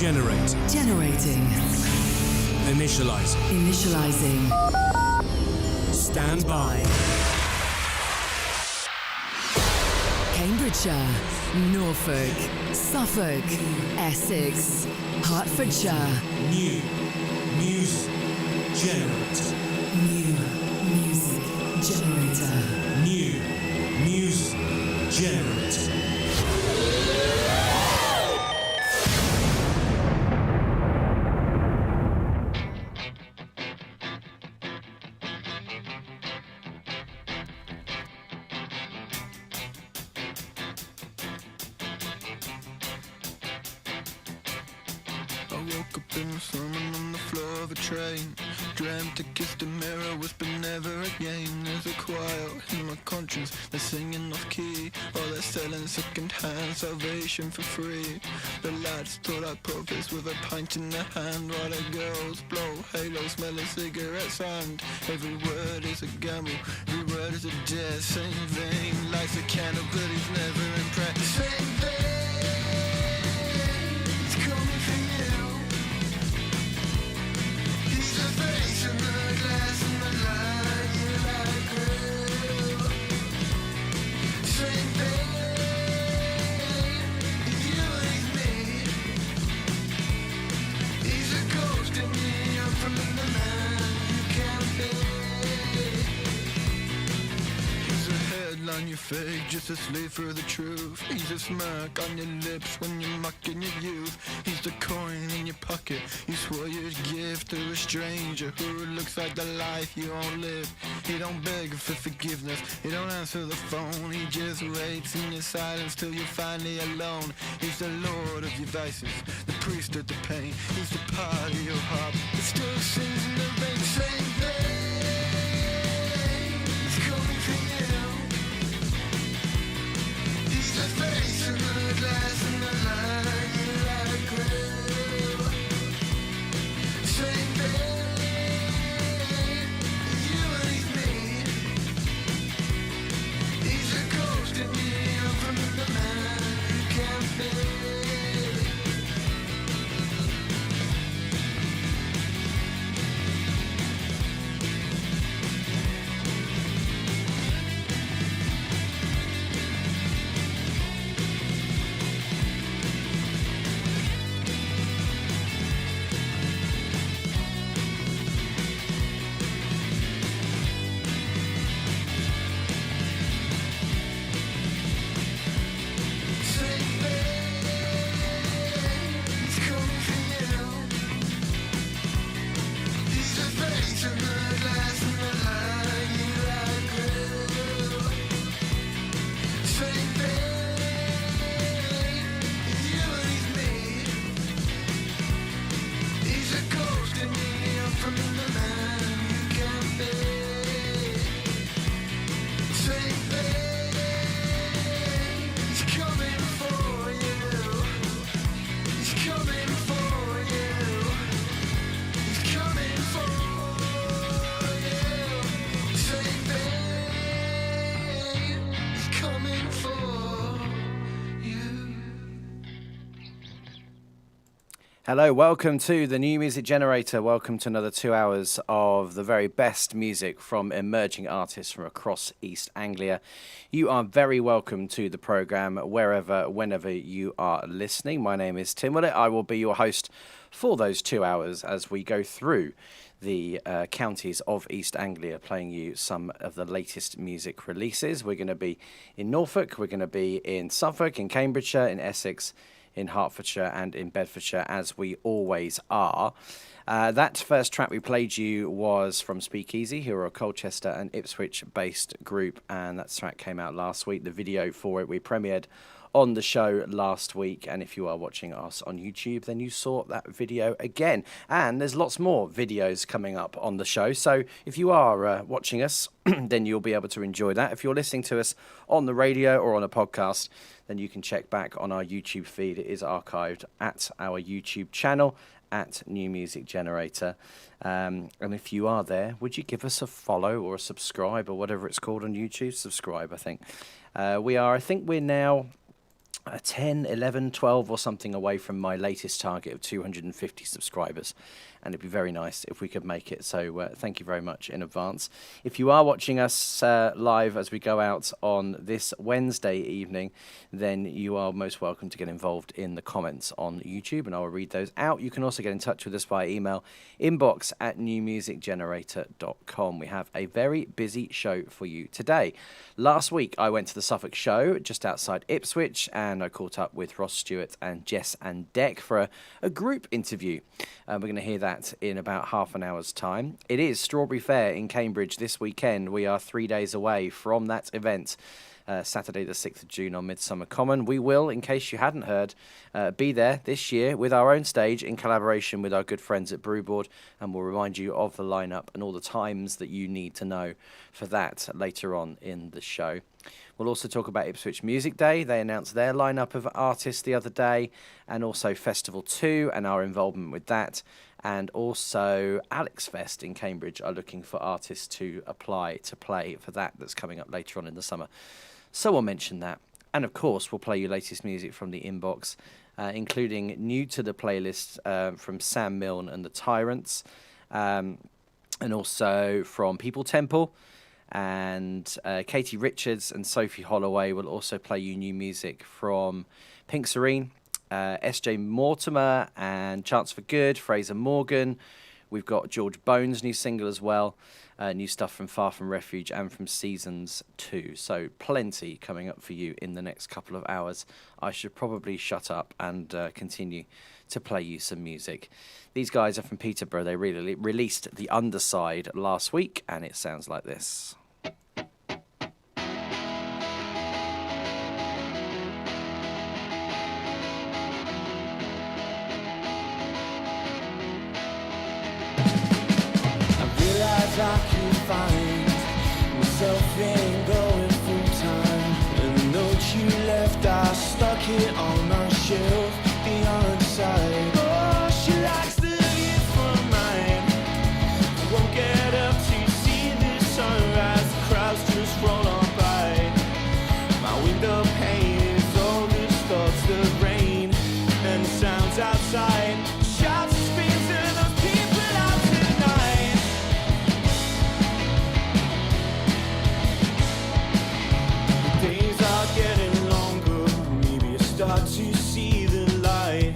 Generate. Generating. Initializing. Initializing. Stand by. Cambridgeshire, Norfolk, Suffolk, Essex, Hertfordshire. New music generator. New music generator. New music generator. Dreamt I kissed a mirror, whispered never again. There's a choir in my conscience, they're singing off key, or they're selling second-hand salvation for free. The lads thought I'd profits with a pint in their hand, while the girls blow halos, smelling cigarettes, and every word is a gamble, every word is a death. Same vein, lights a candle, but he's never impressed. Same vein, it's coming for you. He's the face in the glass and the light you like grew. Same thing, you and me. He's a ghost in me, I'm from the man you can't be. He's a headline you fake just to slave for the truth. He's a smirk on your lips when you're mocking your youth. He's the coin in your pocket you swore you'd give to a stranger who looks like the life you won't live. He don't beg for forgiveness, he don't answer the phone. He just waits in your silence till you're finally alone. He's the lord of your vices, the priest of the pain. He's the part of your heart that still sings in the rain. Same thing, it's coming for you. He's the face in the glass and the light you like grew. Same thing, you and me. He's a ghost in me, I'm from the man you can't be. Hello, welcome to the New Music Generator. Welcome to another 2 hours of the very best music from emerging artists from across East Anglia. You are very welcome to the programme wherever, whenever you are listening. My name is Tim Willett. I will be your host for those 2 hours as we go through the counties of East Anglia, playing you some of the latest music releases. We're going to be in Norfolk, we're going to be in Suffolk, in Cambridgeshire, in Essex, in Hertfordshire and in Bedfordshire, as we always are. That first track we played you was from Speakeasy, who are a Colchester and Ipswich-based group, and that track came out last week. The video for it we premiered on the show last week, and if you are watching us on YouTube, then you saw that video again. And there's lots more videos coming up on the show, so if you are watching us, then you'll be able to enjoy that. If you're listening to us on the radio or on a podcast, then you can check back on our YouTube feed. It is archived at our YouTube channel, at New Music Generator. And if you are there, would you give us a follow or a subscribe or whatever it's called on YouTube? Subscribe, I think. I think we're now 10, 11, 12 or something away from my latest target of 250 subscribers. And it'd be very nice if we could make it. So thank you very much in advance. If you are watching us live as we go out on this Wednesday evening, then you are most welcome to get involved in the comments on YouTube, and I will read those out. You can also get in touch with us via email, inbox@newmusicgenerator.com. We have a very busy show for you today. Last week, I went to the Suffolk Show just outside Ipswich, and I caught up with Ross, Stewart and Jess and Deck for a group interview. We're going to hear that in about half an hour's time. It is Strawberry Fair in Cambridge this weekend. We are 3 days away from that event. Saturday the 6th of June on Midsummer Common. We will, in case you hadn't heard, be there this year with our own stage in collaboration with our good friends at Brewboard, and we'll remind you of the lineup and all the times that you need to know for that later on in the show. We'll also talk about Ipswich Music Day. They announced their lineup of artists the other day, and also Festival 2 and our involvement with that. And also Alex Fest in Cambridge are looking for artists to apply to play for that. That's coming up later on in the summer. So we'll mention that. And of course, we'll play you latest music from the inbox, including new to the playlist from Sam Milne and the Tyrants, and also from People Temple. And Katie Richards and Sophie Holloway will also play you new music from Pink Serene, SJ Mortimer and Chance for Good, Fraser Morgan. We've got George Bones' new single as well, new stuff from Far From Refuge and from Seasons 2. So plenty coming up for you in the next couple of hours. I should probably shut up and continue to play you some music. These guys are from Peterborough. They really released The Underside last week, and it sounds like this. I can find myself in going full time. And the note you left, I stuck it on my shelf. The underside. Oh, she likes the view from mine. I won't get up to see the sunrise. The crowds just roll on by. My window pane is all the starts the rain, and the sounds outside. Shouts and screams of those people out tonight. Days are getting longer, maybe I start to see the light.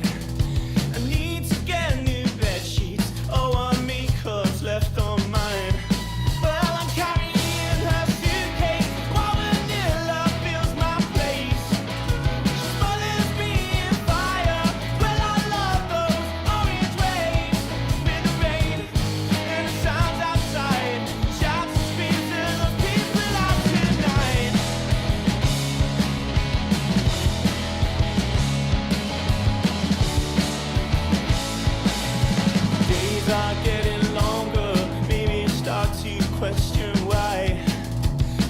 I need to get new bed sheets, oh, I make cups left on mine. Well, I'm carrying her suitcase, while vanilla fills my place. She smothers me in fire, well, I love those orange waves. With the rain and the sounds outside, shouts and screams of those people out tonight. Days are getting longer, maybe I start to question why.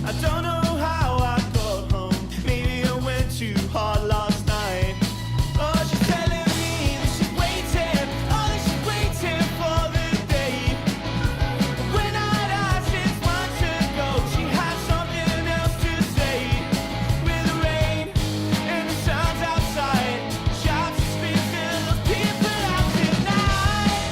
I don't know how I got home, maybe I went too hard last night. Oh, she's telling me that she's waiting, oh, that she's waiting for the day when I'd asked 6 months ago, she had something else to say. With the rain and the sounds outside, shouts and screams of those people out tonight.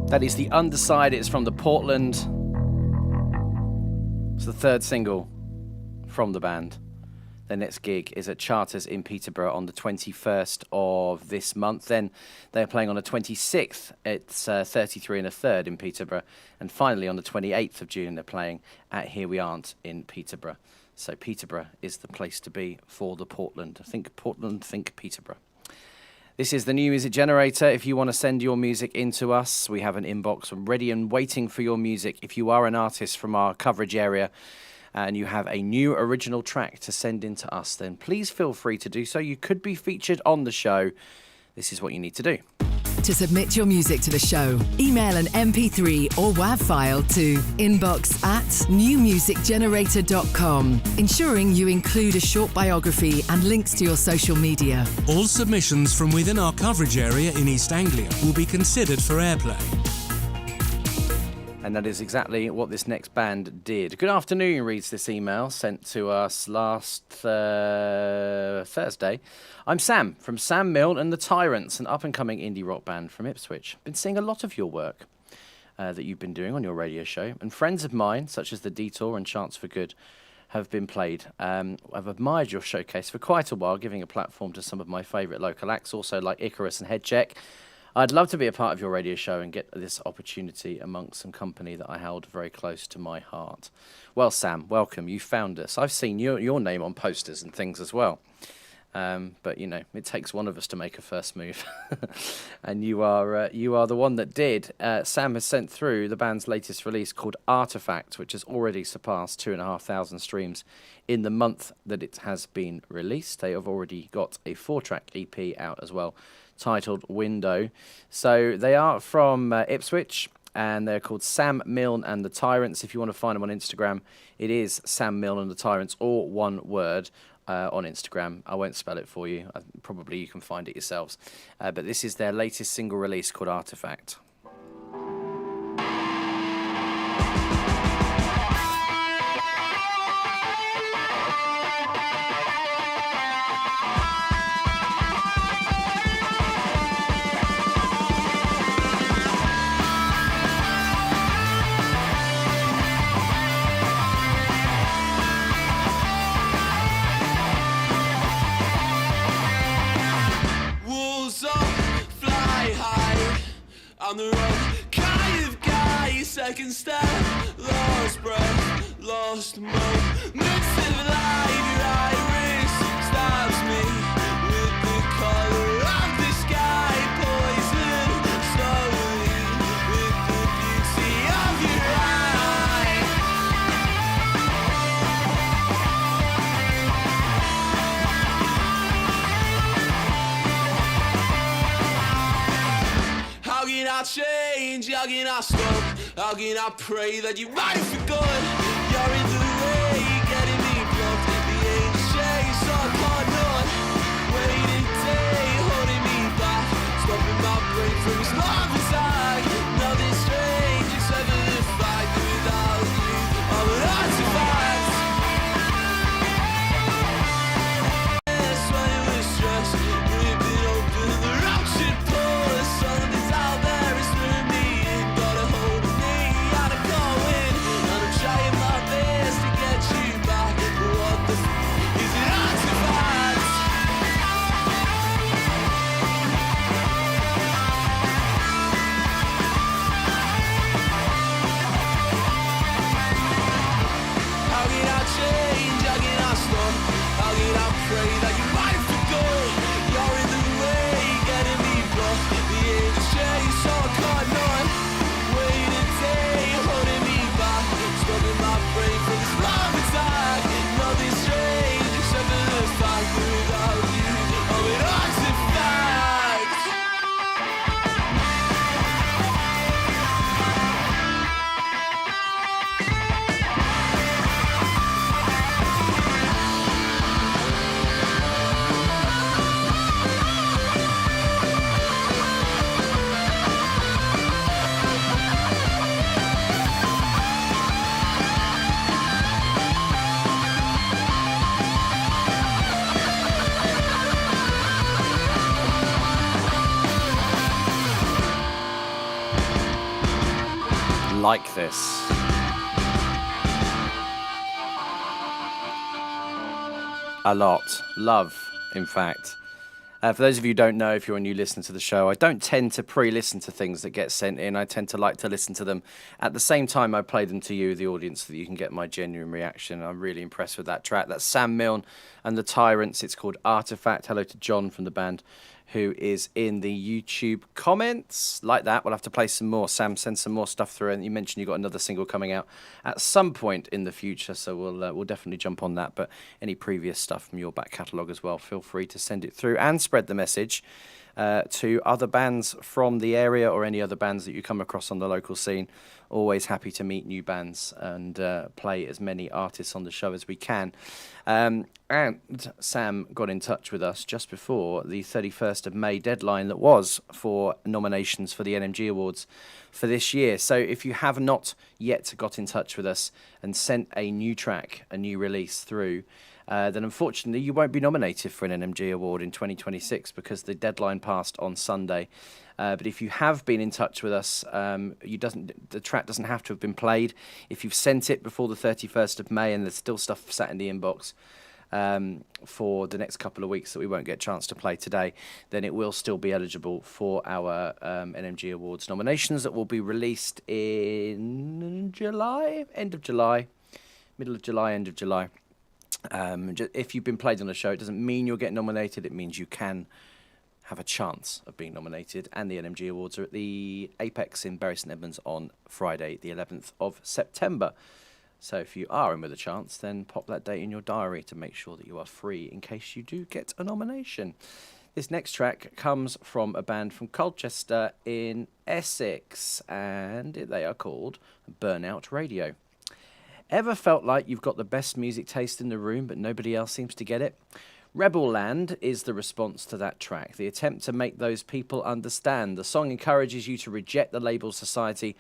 That is The Underside. It's from the Portland. It's the third single from the band. Their next gig is at Charters in Peterborough on the 21st of this month. Then they're playing on the 26th. It's 33 and a third in Peterborough. And finally on the 28th of June, they're playing at Here We Aren't in Peterborough. So Peterborough is the place to be for the Portland. Think Portland, think Peterborough. This is the New Music Generator. If you want to send your music into us, we have an inbox ready and waiting for your music. If you are an artist from our coverage area and you have a new original track to send in to us, then please feel free to do so. You could be featured on the show. This is what you need to do. To submit your music to the show, email an MP3 or WAV file to inbox@newmusicgenerator.com, ensuring you include a short biography and links to your social media. All submissions from within our coverage area in East Anglia will be considered for airplay. And that is exactly what this next band did. Good afternoon, reads this email sent to us last Thursday. I'm Sam from Sam Milne and the Tyrants, an up-and-coming indie rock band from Ipswich. Been seeing a lot of your work that you've been doing on your radio show, and friends of mine, such as The Detour and Chance for Good, have been played. I've admired your showcase for quite a while, giving a platform to some of my favourite local acts, also like Icarus and Headcheck. I'd love to be a part of your radio show and get this opportunity amongst some company that I held very close to my heart. Well, Sam, welcome. You found us. I've seen your name on posters and things as well. But, you know, it takes one of us to make a first move. And you are the one that did. Sam has sent through the band's latest release called Artifact, which has already surpassed 2,500 streams in the month that it has been released. They have already got a 4-track EP out as well, titled Window. So they are from Ipswich, and they're called Sam Milne and the Tyrants. If you want to find them on Instagram, it is Sam Milne and the Tyrants, all one word, on Instagram. I won't spell it for you. Probably you can find it yourselves. But this is their latest single release called Artifact. I'm the wrong kind of guy. Second step, lost breath, lost mode. Mixed with light, your iris stabs me with the color of the sky. Poison slowly with the beauty of your eye. How can I change? How can I stop? How can I pray that you're right for good? You're in the way, getting me blocked. The angel chase, so I can't not. Waiting day, holding me back. Stopping my brain from its love attack. Nothing strange except for the fact that without you, I'm an artifact. When it was stressed, ripping open the ruptured pores. Something's out there, it's through me. It got a hold of me, and I'm going. And I'm trying my best to get you back. But what the is an artifact? How can I change? How can I stop? How can I pray that you might for good? You're in the way, getting me blocked. The angels chase, so I can't not. Wait a day, holding me back. Stopping my brain from this love attack. Nothing strange except for the fact that without you, I'm an artifact. like this. A lot. Love, in fact. For those of you who don't know, if you're a new listener to the show, I don't tend to pre-listen to things that get sent in. I tend to like to listen to them at the same time I play them to you, the audience, so that you can get my genuine reaction. I'm really impressed with that track. That's Sam Milne and the Tyrants. It's called Artifact. Hello to John from the band, who is in the YouTube comments. Like that, we'll have to play some more. Sam, send some more stuff through. And you mentioned you got another single coming out at some point in the future, so we'll definitely jump on that. But any previous stuff from your back catalogue as well, feel free to send it through and spread the message to other bands from the area or any other bands that you come across on the local scene. Always happy to meet new bands and play as many artists on the show as we can. And Sam got in touch with us just before the 31st of May deadline that was for nominations for the NMG Awards for this year. So if you have not yet got in touch with us and sent a new track, a new release through, then unfortunately you won't be nominated for an NMG Award in 2026 because the deadline passed on Sunday. But if you have been in touch with us, the track doesn't have to have been played. If you've sent it before the 31st of May and there's still stuff sat in the inbox for the next couple of weeks that we won't get a chance to play today, then it will still be eligible for our NMG Awards nominations that will be released in July, end of July, middle of July, end of July. If you've been played on the show, it doesn't mean you'll get nominated. It means you can have a chance of being nominated. And the NMG Awards are at the Apex in Bury St Edmunds on Friday, the 11th of September. So if you are in with a chance, then pop that date in your diary to make sure that you are free in case you do get a nomination. This next track comes from a band from Colchester in Essex, and they are called Burnout Radio. Ever felt like you've got the best music taste in the room, but nobody else seems to get it? Rebel Land is the response to that track, the attempt to make those people understand. The song encourages you to reject the label society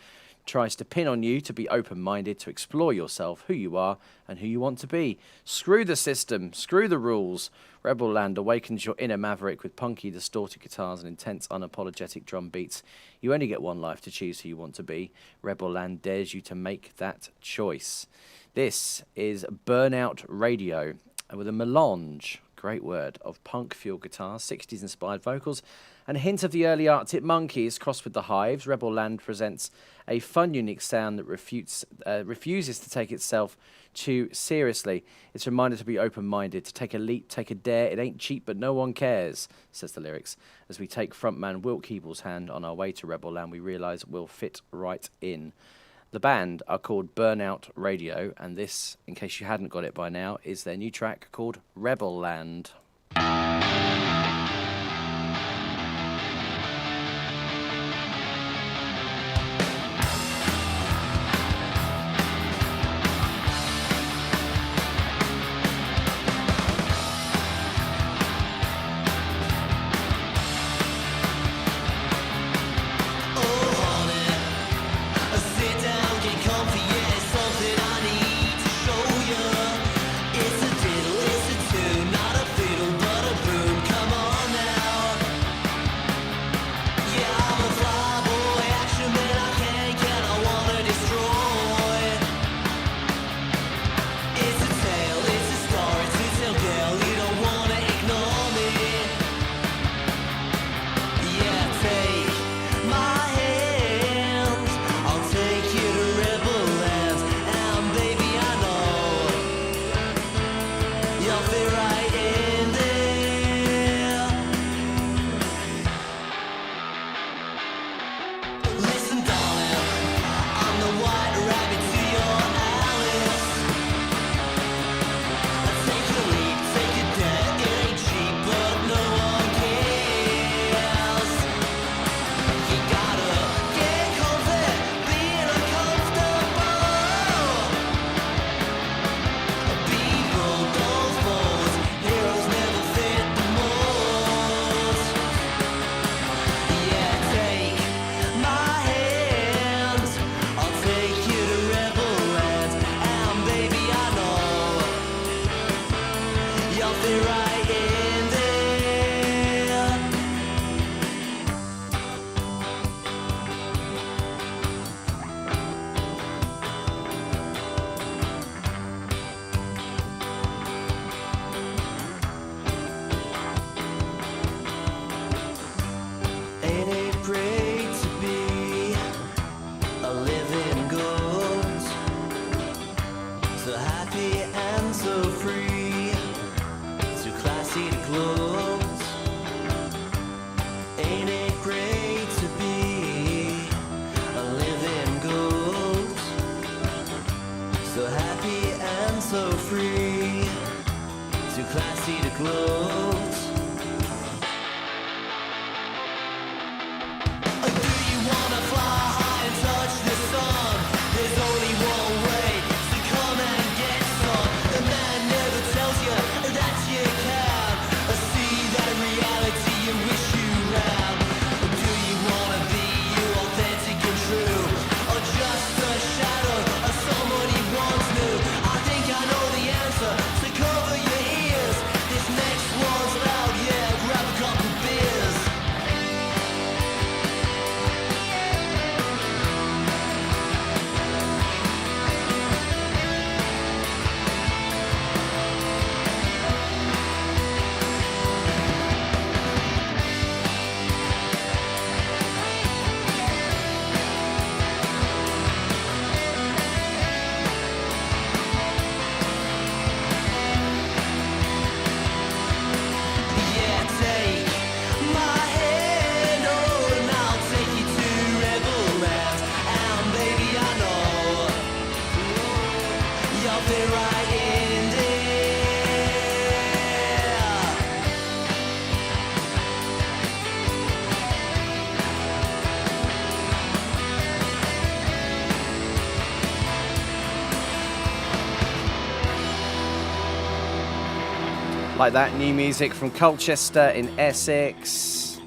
tries to pin on you, to be open-minded, to explore yourself, who you are and who you want to be. Screw the system, screw the rules. Rebel Land awakens your inner maverick with punky, distorted guitars and intense, unapologetic drum beats. You only get one life to choose who you want to be. Rebel Land dares you to make that choice. This is Burnout Radio with a melange, great word, of punk-fueled guitars, 60s-inspired vocals, and a hint of the early Arctic Monkeys crossed with the Hives. Rebel Land presents a fun, unique sound that refuses to take itself too seriously. It's a reminder to be open-minded, to take a leap, take a dare. It ain't cheap, but no one cares, says the lyrics. As we take frontman Wilt Keeble's hand on our way to Rebel Land, we realise we'll fit right in. The band are called Burnout Radio, and this, in case you hadn't got it by now, is their new track called Rebel Land. It's a diddle, it's a tune, not a fiddle. clothes. Ain't it great to be a living ghost? So happy and so free, too classy to close. Like that, new music from Colchester in Essex.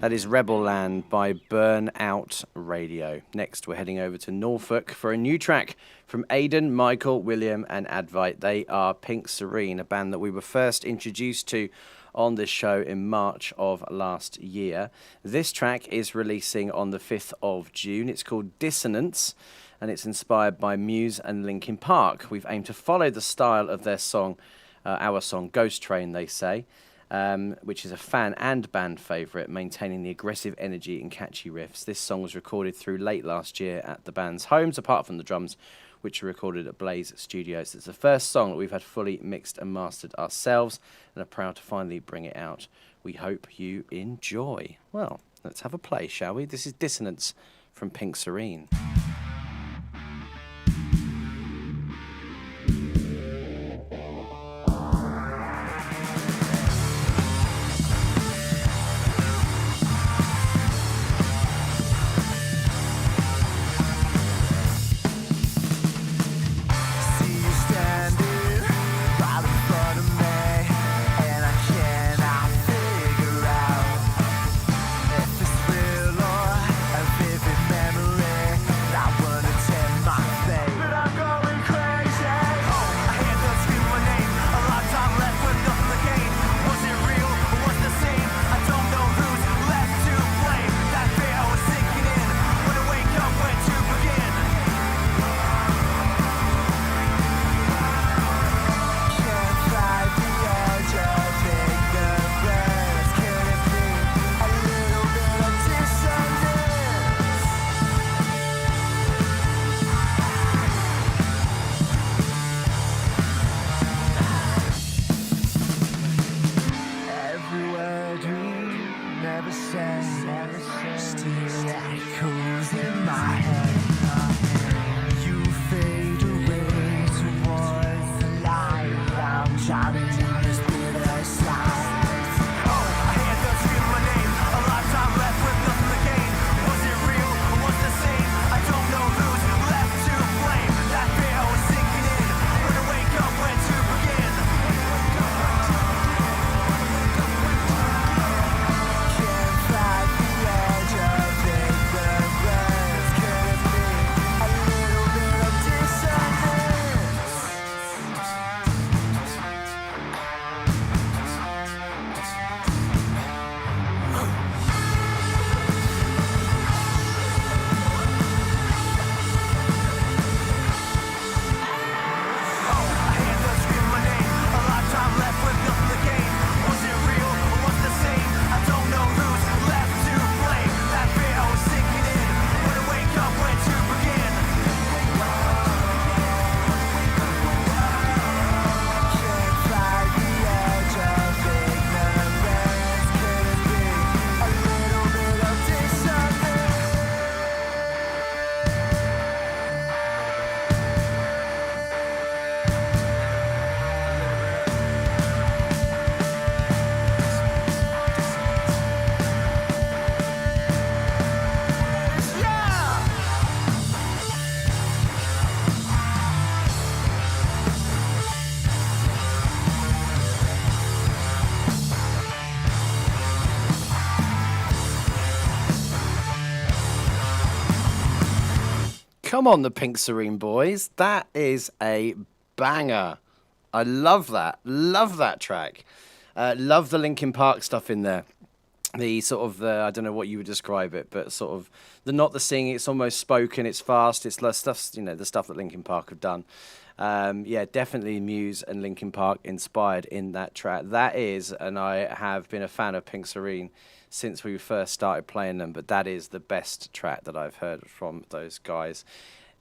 That is Rebel Land by Burnout Radio. Next, we're heading over to Norfolk for a new track from Aidan, Michael, William and Advite. They are Pink Serene, a band that we were first introduced to on this show in March of last year. This track is releasing on the 5th of June. It's called Dissonance, and it's inspired by Muse and Linkin Park. We've aimed to follow the style of their song, our song Ghost Train, they say, which is a fan and band favourite, maintaining the aggressive energy and catchy riffs. This song was recorded through late last year at the band's homes, apart from the drums, which were recorded at Blaze Studios. It's the first song that we've had fully mixed and mastered ourselves, and are proud to finally bring it out. We hope you enjoy. Well, let's have a play, shall we? This is Dissonance from Pink Serene. That Come on, the Pink Serene boys. That is a banger. I love that. Love that track. Love the Linkin Park stuff in there. The sort of, I don't know what you would describe it, but sort of not the singing. It's almost spoken. It's fast. It's less stuff, the stuff that Linkin Park have done. Yeah, definitely Muse and Linkin Park inspired in that track. That is, and I have been a fan of Pink Serene since we first started playing them, but that is the best track that I've heard from those guys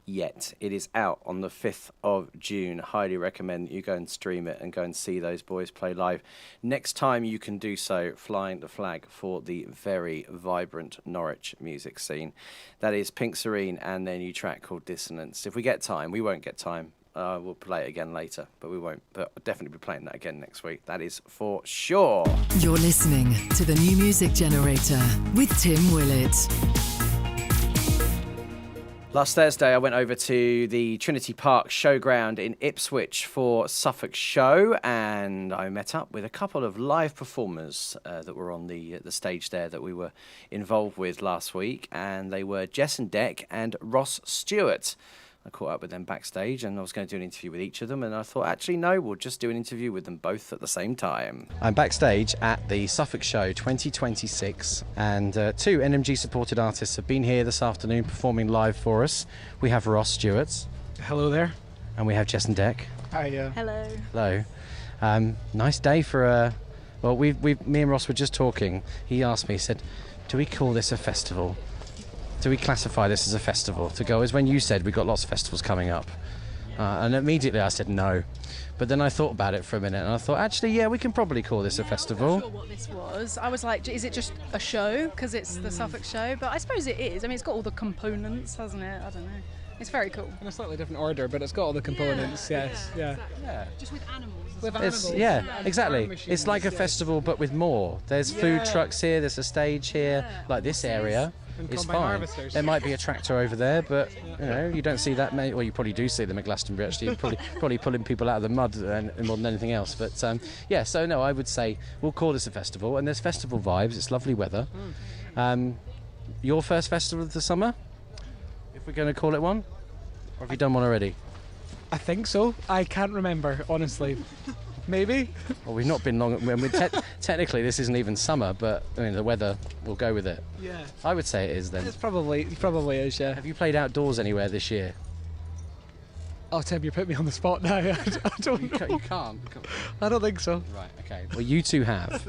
yet. It is out on the 5th of June. Highly recommend that you go and stream it and go and see those boys play live. Next time you can do so, flying the flag for the very vibrant Norwich music scene. That is Pink Serene and their new track called Dissonance. If we get time, we won't get time. We'll play it again later, but we won't. But I'll definitely be playing that again next week. That is for sure. You're listening to the New Music Generator with Tim Willett. Last Thursday, I went over to the Trinity Park Showground in Ipswich for Suffolk Show, and I met up with a couple of live performers that were on the stage there that we were involved with last week, and they were Jess and Deck and Ross Stewart. I caught up with them backstage and I was going to do an interview with each of them, and I thought, actually, no, we'll just do an interview with them both at the same time. I'm backstage at the Suffolk Show 2026, and two NMG-supported artists have been here this afternoon performing live for us. We have Ross Stewart. Hello there. And we have Jess and Deck. Hi. Hello. Hello. Nice day for well, me and Ross were just talking. He asked me, he said, do we call this a festival? Do we classify this as a festival to go? As when you said we've got lots of festivals coming up. And immediately I said no. But then I thought about it for a minute and I thought, actually, yeah, we can probably call this a festival. I'm not sure what this was. I was like, is it just a show? Because it's the Suffolk Show. But I suppose it is. I mean, it's got all the components, hasn't it? I don't know. It's very cool. In a slightly different order, but it's got all the components, yes. Yeah. Exactly. Yeah. Just with animals. With well. animals. Yeah, exactly. It's like a festival, but with more. There's food trucks here, there's a stage here, like this area. It's fine. Harvesters. There might be a tractor over there, but you don't see that many. Well, you probably do see them at Glastonbury. Actually, you're probably pulling people out of the mud more than anything else. But so no, I would say we'll call this a festival, and there's festival vibes. It's lovely weather. Your first festival of the summer, if we're going to call it one, or have you done one already? I think so. I can't remember, honestly. Maybe. Well, we've not been long. I mean, technically, this isn't even summer, but I mean, the weather will go with it. Yeah. I would say it is then. It probably is, yeah. Have you played outdoors anywhere this year? Oh, Tim, you put me on the spot now. I don't know. You can't. I don't think so. Right, okay. Well, you two have.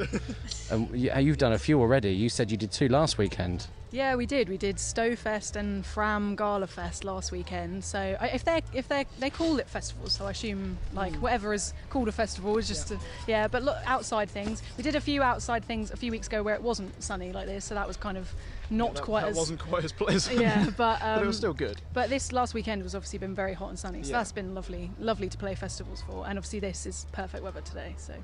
You've done a few already. You said you did two last weekend. Yeah, we did. We did Stowfest and Fram Gala Fest last weekend. So if they call it festivals, so I assume like whatever is called a festival is just But look, outside things. We did a few outside things a few weeks ago where it wasn't sunny like this, so that was kind of not quite as. That wasn't quite as pleasant. Yeah, but it was still good. But this last weekend was obviously been very hot and sunny, so that's been lovely to play festivals for. And obviously this is perfect weather today, so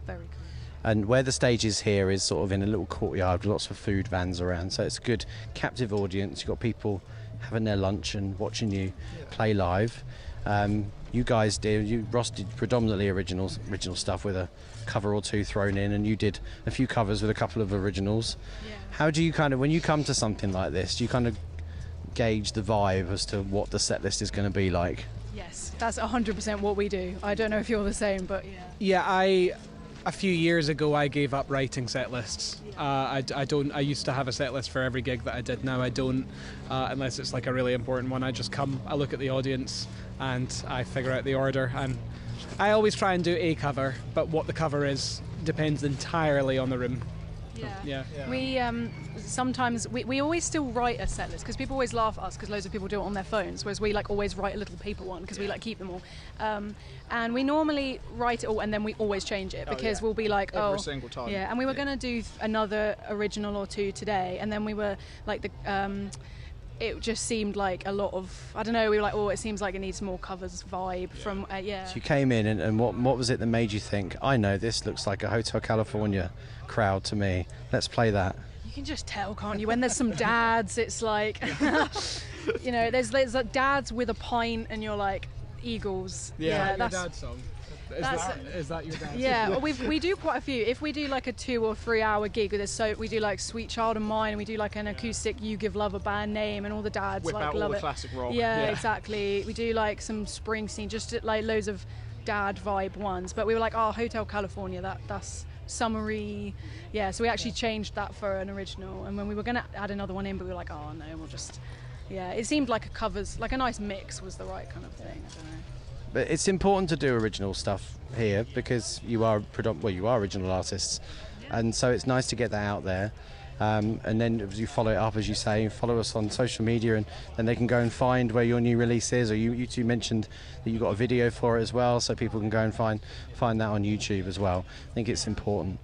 very cool. And where the stage is here is sort of in a little courtyard with lots of food vans around, so it's a good captive audience. You've got people having their lunch and watching you play live. You guys Ross did predominantly original stuff with a cover or two thrown in, and you did a few covers with a couple of originals. Yeah. How do you when you come to something like this, do you kind of gauge the vibe as to what the set list is going to be like? Yes, that's 100% what we do. I don't know if you're the same, but A few years ago, I gave up writing set lists. I used to have a set list for every gig that I did. Now I don't, unless it's like a really important one. I just come, I look at the audience, and I figure out the order. And I always try and do a cover, but what the cover is depends entirely on the room. Yeah. We sometimes we always still write a set list because people always laugh at us because loads of people do it on their phones, whereas we like always write a little paper one because we like keep them all. And we normally write it all and then we always change it because we'll be like, every single time. Yeah, and we were going to do another original or two today, and then we were like it just seemed like a lot of, I don't know, we were like, it seems like it needs more covers vibe from, So you came in and what was it that made you think, I know, this looks like a Hotel California crowd to me, let's play that? You can just tell, can't you? When there's some dads, it's like, there's like dads with a pint and you're like, Eagles. Yeah, that's your dad's song. Is that your dad? Yeah, well, we do quite a few. If we do like a 2 or 3 hour gig with this, so we do like Sweet Child of Mine, and we do like an acoustic You Give Love a Band Name, and all the dads Whip like out love all the it. classic rock. Yeah, exactly. We do like some Springsteen, just like loads of dad vibe ones. But we were like, Hotel California, that's summery. Yeah, so we actually changed that for an original, and when we were going to add another one in, but we were like, oh no, we'll just, yeah, it seemed like a covers, like a nice mix was the right kind of thing. I don't know. But it's important to do original stuff here because you are original artists, and so it's nice to get that out there. And then as you follow it up, as you say, follow us on social media, and then they can go and find where your new release is. Or you two mentioned that you got a video for it as well, so people can go and find that on YouTube as well. I think it's important.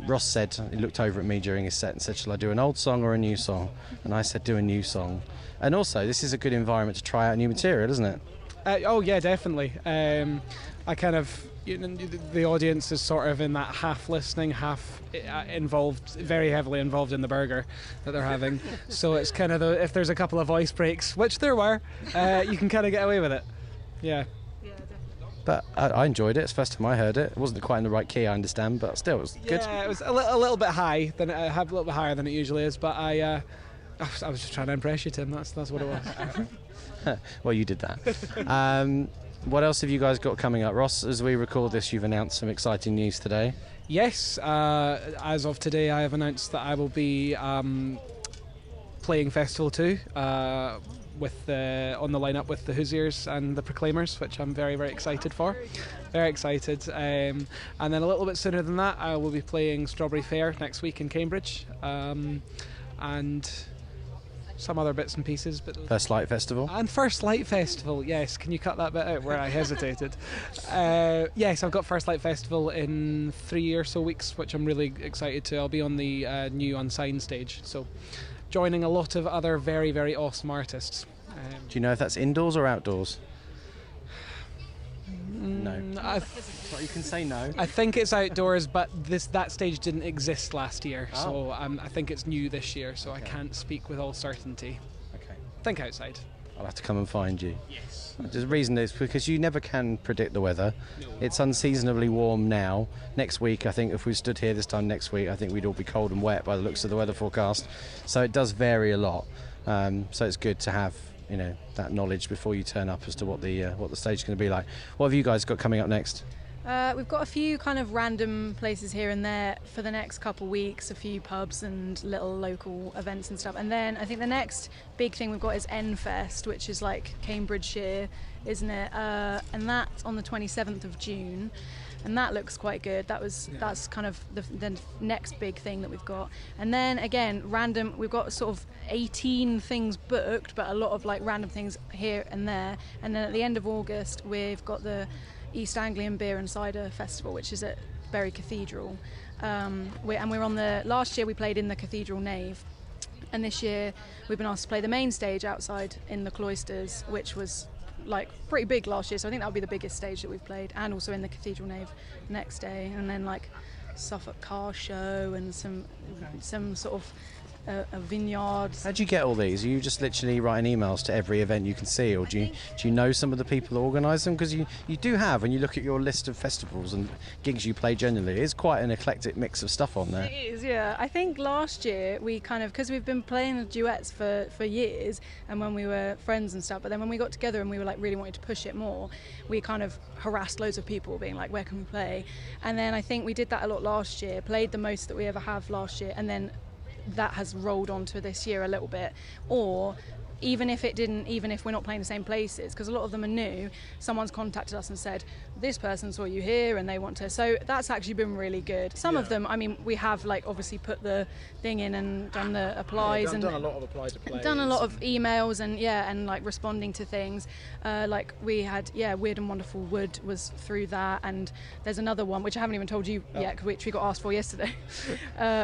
Ross said, he looked over at me during his set and said, shall I do an old song or a new song? And I said, do a new song. And also, this is a good environment to try out new material, isn't it? Oh yeah, definitely. I kind of, the audience is sort of in that half listening, half involved, very heavily involved in the burger that they're having. So it's kind of if there's a couple of voice breaks, which there were, you can kind of get away with it. Yeah. But I enjoyed it. It's the first time I heard it. It wasn't quite in the right key, I understand, but still, it was good. Yeah, it was a little bit high than a little bit higher than it usually is. But I was just trying to impress you, Tim. That's what it was. Well, you did that. What else have you guys got coming up? Ross, as we record this, you've announced some exciting news today. Yes, as of today, I have announced that I will be playing Festival 2 on the lineup with the Hoosiers and the Proclaimers, which I'm very, very excited for. Very excited. And then a little bit sooner than that, I will be playing Strawberry Fair next week in Cambridge. And some other bits and pieces. But First Light Festival? And First Light Festival, yes. Can you cut that bit out where I hesitated? Yes, I've got First Light Festival in 3 or so weeks, which I'm really excited to. I'll be on the new Unsigned stage, so joining a lot of other very, very awesome artists. Do you know if that's indoors or outdoors? No. You can say no. I think it's outdoors, but that stage didn't exist last year, so I think it's new this year, so I can't speak with all certainty. Okay. Think outside. I'll have to come and find you. Yes. The reason is because you never can predict the weather. No. It's unseasonably warm now. Next week, I think if we stood here this time next week, I think we'd all be cold and wet by the looks of the weather forecast. So it does vary a lot. So it's good to have that knowledge before you turn up as to what the stage is going to be like. What have you guys got coming up next? We've got a few kind of random places here and there for the next couple of weeks, a few pubs and little local events and stuff. And then I think the next big thing we've got is Enfest, which is like Cambridgeshire, isn't it? And that's on the 27th of June. And that looks quite good. That's kind of the next big thing that we've got. And then again, random, we've got sort of 18 things booked, but a lot of like random things here and there. And then at the end of August, we've got the East Anglian Beer and Cider Festival, which is at Bury Cathedral. We're on last year we played in the Cathedral Nave. And this year we've been asked to play the main stage outside in the Cloisters, which was like pretty big last year, so I think that'll be the biggest stage that we've played, and also in the Cathedral Nave next day, and then like Suffolk Show and some sort of a vineyard. How do you get all these? Are you just literally writing emails to every event you can see, or do you know some of the people who organise them? Because you do have, when you look at your list of festivals and gigs you play generally, it's quite an eclectic mix of stuff on there. It is, yeah. I think last year we kind of, because we've been playing the duets for years, and when we were friends and stuff, but then when we got together and we were like really wanting to push it more, we kind of harassed loads of people being like, where can we play? And then I think we did that a lot last year, played the most that we ever have last year, and then that has rolled onto this year a little bit. Or even if we're not playing the same places, because a lot of them are new, someone's contacted us and said, this person saw you here and they want to, so that's actually been really good. Some of them, I mean, we have like obviously put the thing in and done the applies, and done a lot of apply to plays, done a lot of emails and like responding to things, like we had Weird and Wonderful Wood was through that, and there's another one which I haven't even told you yet, which we got asked for yesterday,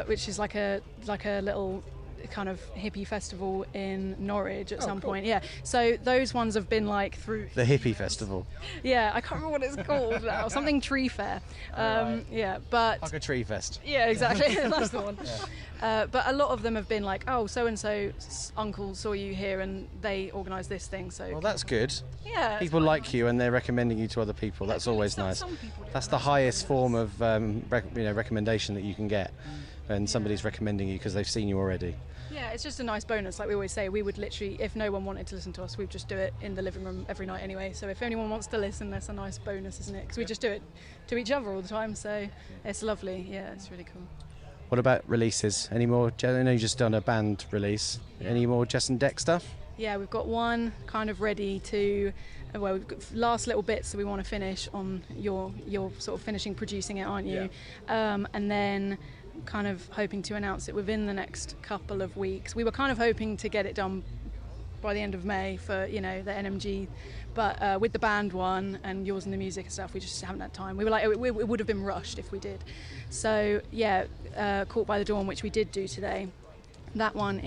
which is like a little kind of hippie festival in Norwich at some point. Yeah, so those ones have been like through The hippie festival. yeah, I can't remember what it's called now, something tree fair. Yeah, but Like a tree fest. yeah, exactly. That's the one. But a lot of them have been like, oh, so and so's uncle saw you here and they organised this thing. So Well, that's good. yeah, People like you and they're recommending you to other people. That's always nice. Some people do. That's the highest form of recommendation that you can get, when somebody's recommending you because they've seen you already. Yeah, it's just a nice bonus. Like we always say, we would literally, if no one wanted to listen to us, we'd just do it in the living room every night anyway. So if anyone wants to listen, that's a nice bonus, isn't it? Because we just do it to each other all the time. So it's lovely. Yeah, it's really cool. What about releases? Any more? I know you just done a band release. Any more Jess and Deck stuff? Yeah, we've got one kind of ready to, well, we've got last little bits that we want to finish on. You're sort of finishing producing it, aren't you? And then kind of hoping to announce it within the next couple of weeks. We were kind of hoping to get it done by the end of May for, you know, the NMG, but with the band one and Yours and the Music and stuff, we just haven't had time. We were like, it would have been rushed if we did. So yeah, Caught by the Dawn, which we did do today, that one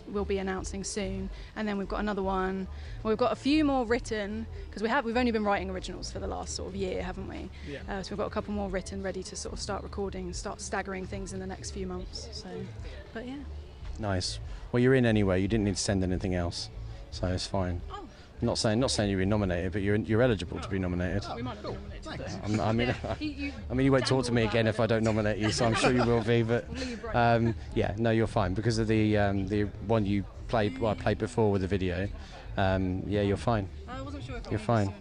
we'll be announcing soon. And then we've got another one. Well, we've got a few more written, because we've only been writing originals for the last sort of year, haven't we? So we've got a couple more written, ready to sort of start recording and start staggering things in the next few months. So, but yeah. Nice. Well, you're in anyway. You didn't need to send anything else, so it's fine. Oh. Not saying you've been nominated, but you're eligible to be nominated. We might not be nominated. I mean, you won't talk to me again if I don't nominate you, so I'm sure you will be. But yeah, no, you're fine because of the one you played. Well, I played before with the video. Yeah, you're fine. I wasn't sure if You're fine.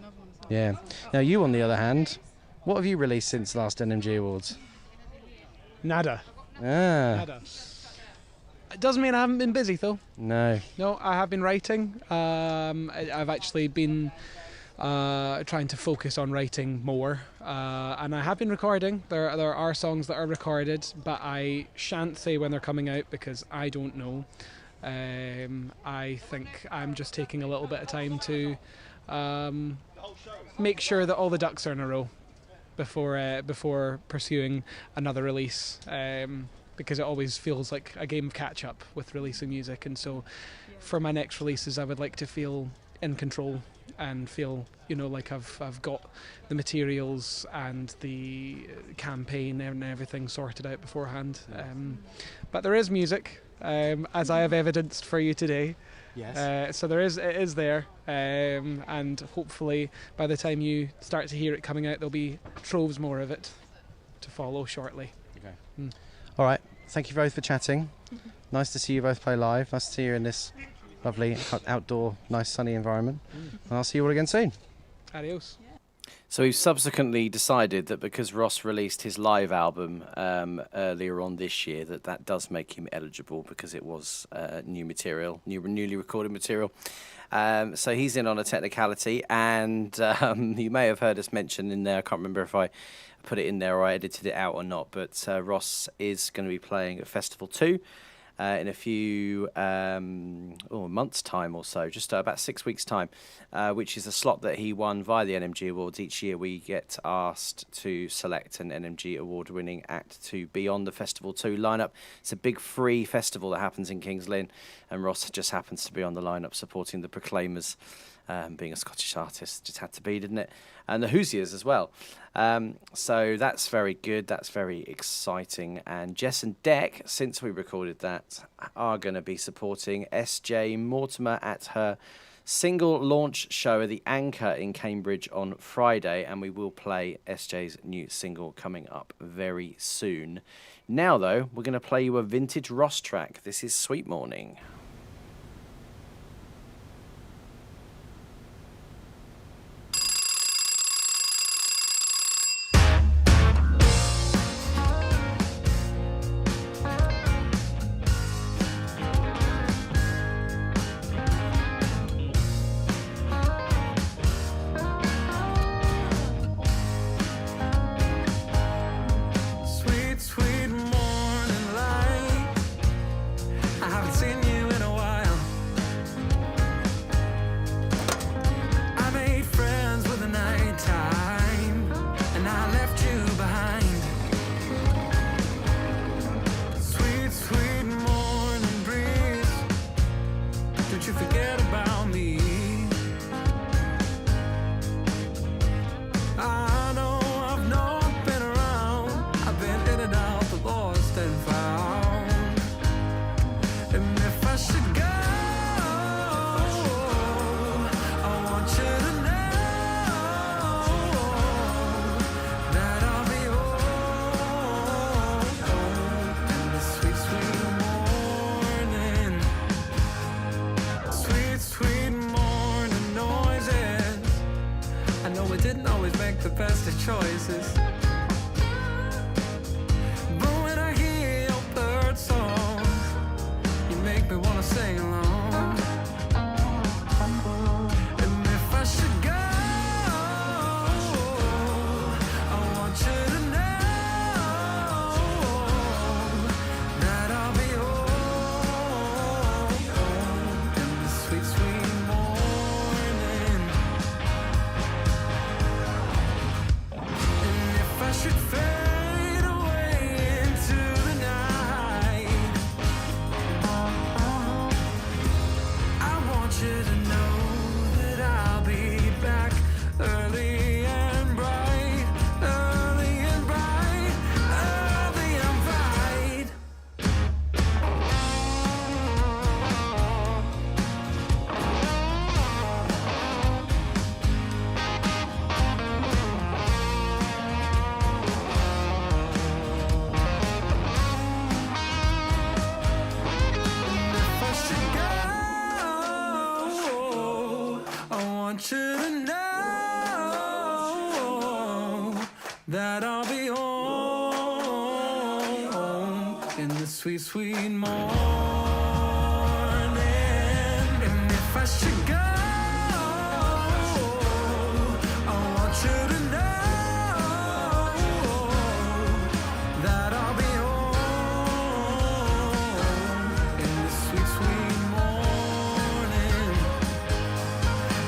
Yeah. Now you, on the other hand, what have you released since last NMG Awards? Nada. Ah, It doesn't mean I haven't been busy though. no. No, I have been writing. I've actually been trying to focus on writing more, and I have been recording. There are songs that are recorded, but I shan't say when they're coming out because I don't know. I think I'm just taking a little bit of time to make sure that all the ducks are in a row before pursuing another release. Because it always feels like a game of catch up with releasing music, and so for my next releases I would like to feel in control and feel, you know, like I've got the materials and the campaign and everything sorted out beforehand. But there is music, as I have evidenced for you today. Yes. So it is there, and hopefully by the time you start to hear it coming out, there'll be troves more of it to follow shortly. Okay. All right. Thank you both for chatting. Nice to see you both play live. Nice to see you in this lovely outdoor, nice sunny environment. And I'll see you all again soon. Adios. So we've subsequently decided that because Ross released his live album earlier on this year, that does make him eligible because it was new material, newly recorded material. So he's in on a technicality, and you may have heard us mention in there, I can't remember if I put it in there or I edited it out or not, but Ross is going to be playing at Festival 2 in a few months' time or so, just about 6 weeks' time, which is a slot that he won via the NMG Awards. Each year we get asked to select an NMG Award-winning act to be on the Festival 2 lineup. It's a big free festival that happens in Kings Lynn, and Ross just happens to be on the lineup supporting the Proclaimers. Being a Scottish artist, just had to be, didn't it? And the Hoosiers as well. So that's very good. That's very exciting. And Jess and Deck, since we recorded that, are going to be supporting SJ Mortimer at her single launch show at the Anchor in Cambridge on Friday. And we will play SJ's new single coming up very soon. Now, though, we're going to play you a vintage Ross track. This is Sweet Morning. Sweet, sweet morning light. I haven't seen you in lost and found. And if I should go, I want you to know that I'll be home in the sweet, sweet morning. Sweet, sweet morning noises. I know we didn't always make the best of choices, but when I hear your bird song, you make me wanna sing along. And if I should go, I want you to know that I'll be home in the sweet, sweet morning. And if I should fade away into the night, I want you to know that I'll be back early and bright, early and bright, early and bright. If I should go, I want you to know that I'll be home in the sweet, sweet morning. And if I should go, I want you to know that I'll be home in the sweet, sweet morning.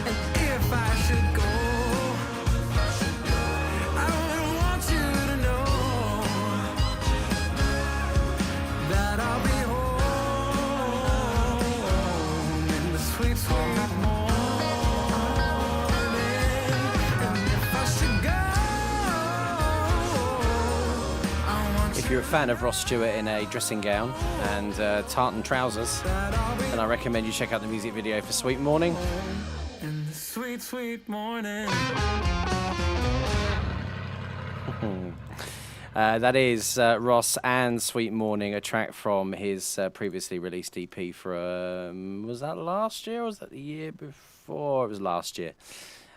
And if I should go, I would want you to know that I'll be home in the sweet, sweet morning. And if I should go, I want If you're a fan of Ross Stewart in a dressing gown and tartan trousers, then I recommend you check out the music video for Sweet Morning. in the sweet, sweet morning. That is Ross and Sweet Morning, a track from his previously released EP from, was that last year or was that the year before? It was last year.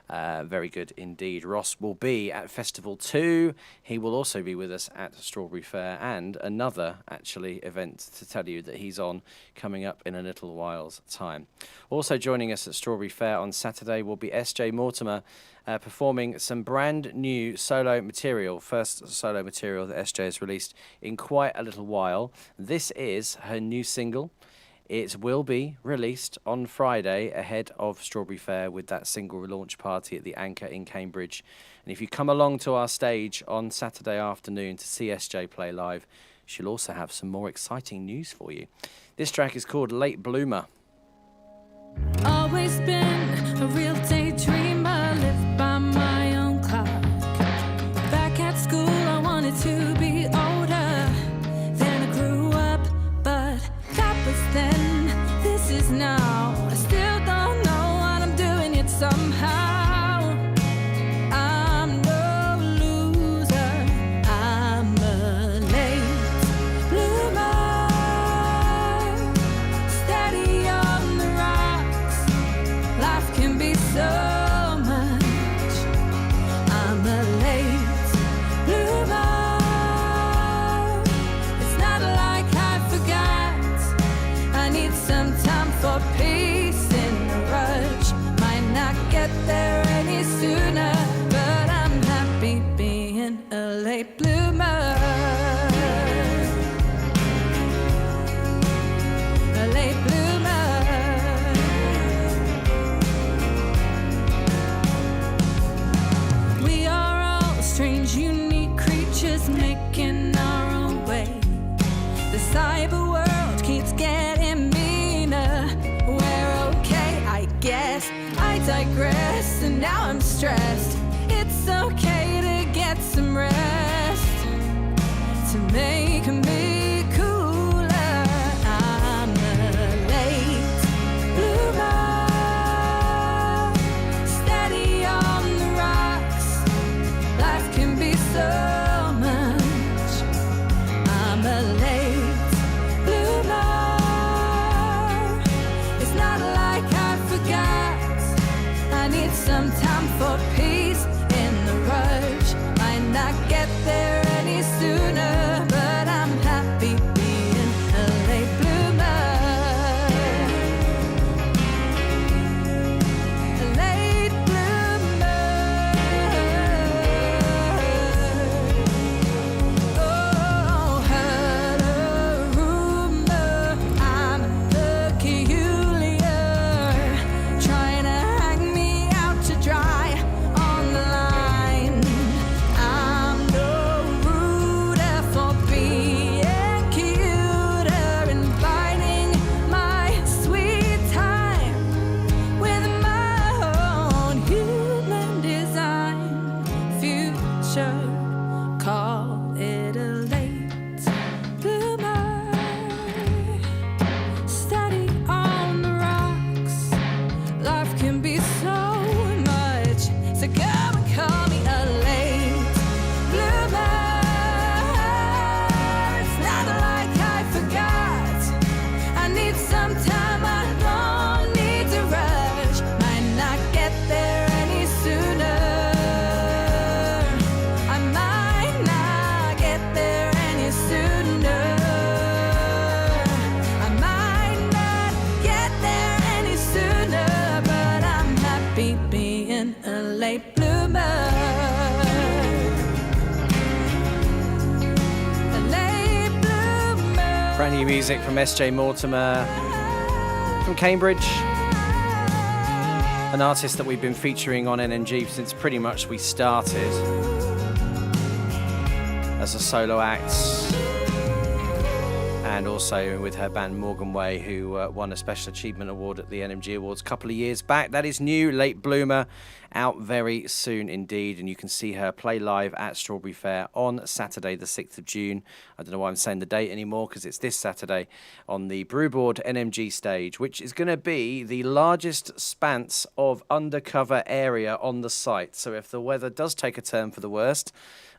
Very good indeed. Ross will be at Festival 2. He will also be with us at Strawberry Fair and another, actually, event to tell you that he's on coming up in a little while's time. Also joining us at Strawberry Fair on Saturday will be SJ Mortimer, performing some brand new solo material, first solo material that SJ has released in quite a little while. This is her new single. It will be released on Friday ahead of Strawberry Fair with that single launch party at the Anchor in Cambridge. And if you come along to our stage on Saturday afternoon to see SJ play live, she'll also have some more exciting news for you. This track is called Late Bloomer. Always been a real daydreamer, lived by my own clock. Back at school, I wanted to be older. Then I grew up, but that was then. This is now. I still don't know what I'm doing yet somehow. I'm no loser. I'm a late bloomer, steady on the rocks. Life can be so much. I'm a late bloomer. It's not like I forgot. I need some time for peace in a rush. Might not get there any sooner, but I'm happy being a late bloomer. A late bloomer. We are all strange, unique creatures making our own way. The cyber world keeps getting meaner. We're okay, I guess. I digress, and now I'm stressed. It's okay to get some rest, to make me Brand new music from SJ Mortimer from Cambridge. An artist that we've been featuring on NMG since pretty much we started as a solo act. And also with her band Morgan Way, who won a Special Achievement Award at the NMG Awards a couple of years back. That is new, Late Bloomer, out very soon indeed. And you can see her play live at Strawberry Fair on Saturday, the 6th of June. I don't know why I'm saying the date anymore, because it's this Saturday on the Brewboard NMG stage, which is going to be the largest span of undercover area on the site. So if the weather does take a turn for the worst,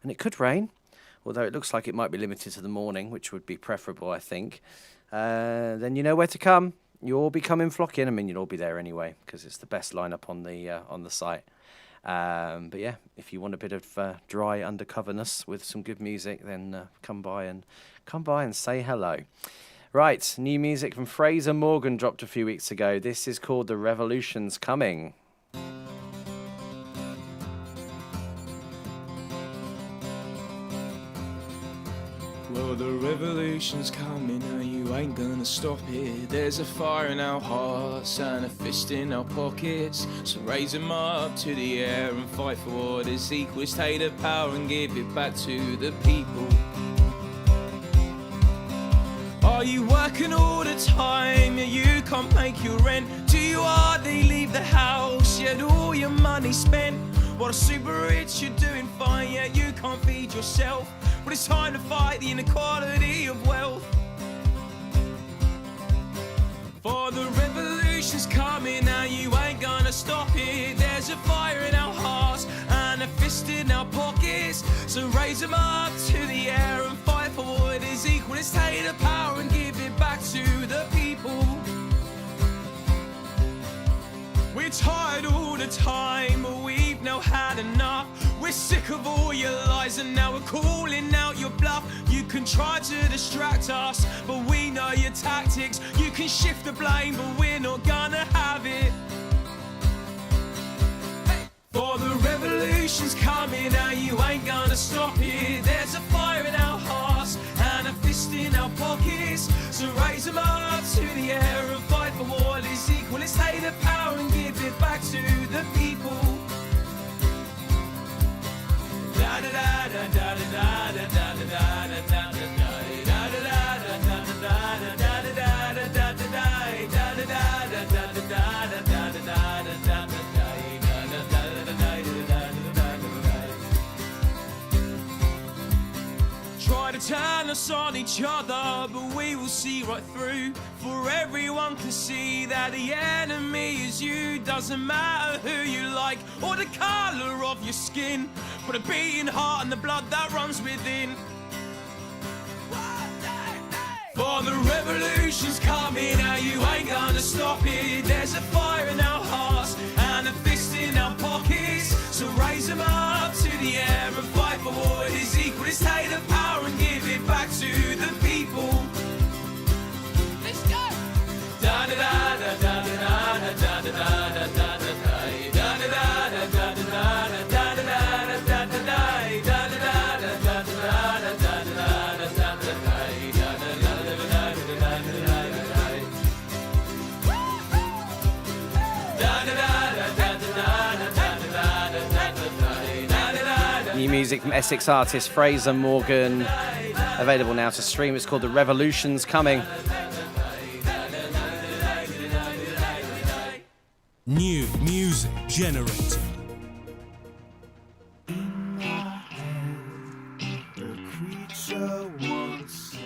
and it could rain, although it looks like it might be limited to the morning, which would be preferable, I think, then you know where to come. You'll all be coming flocking. I mean, you'll all be there anyway, because it's the best lineup on the site. But yeah, if you want a bit of dry undercoverness with some good music, then come by and say hello. Right, new music from Fraser Morgan dropped a few weeks ago. This is called The Revolution's Coming. Well, the revolution's coming and you ain't gonna stop it. There's a fire in our hearts and a fist in our pockets. So raise them up to the air and fight for what is equal. Take the power and give it back to the people. Are you working all the time? Yeah, you can't make your rent. Do you hardly leave the house? Yet all your money spent. What a super rich, you're doing fine, yet you can't feed yourself. But it's time to fight the inequality of wealth. For the revolution's coming now, you ain't gonna stop it. There's a fire in our hearts and a fist in our pockets. So raise them up to the air and fight for what is equal. Let's take the power and give it back to the people. We're tired all the time, but we've now had enough. We're sick of all your lies and now we're calling out your bluff. You can try to distract us, but we know your tactics. You can shift the blame, but we're not gonna have it. For the revolution's coming now, you ain't gonna stop it. There's a fire in our hearts and a fist in our pockets. So raise them up to the air and fight for what is equal. Let's take the power and give it back to the people. Da da da da da da da da da da da da Try to turn us on each other, but we will see right through. For everyone can see that the enemy is you. Doesn't matter who you like or the colour of your skin, but a beating heart and the blood that runs within. For the revolution's coming now, you ain't gonna stop it. There's a fire in our hearts and a fist in our pockets. So raise them up to the air and fight for what is equal. Let's take the power and give it back to the people. Let's go! Da da da da da da da da da da da da da da da da da da da da New music from Essex artist Fraser Morgan, available now to stream. It's called The Revolution's Coming. New music generator. In my head, a creature wants to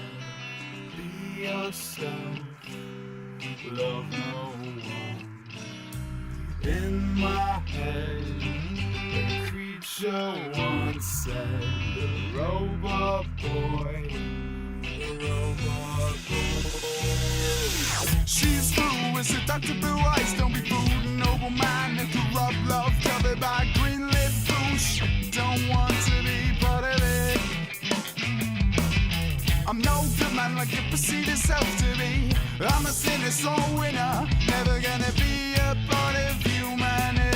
be yourself, love no one. In my head, a creature once said, the robot boy, the robot boy. She's through with seductive blue eyes. Don't be fooled, noble man and corrupt love covered by green lit boosh. Don't want to be part of it. I'm no good man like you perceive yourself to be. I'm a sinner soul winner, never gonna be a part of humanity.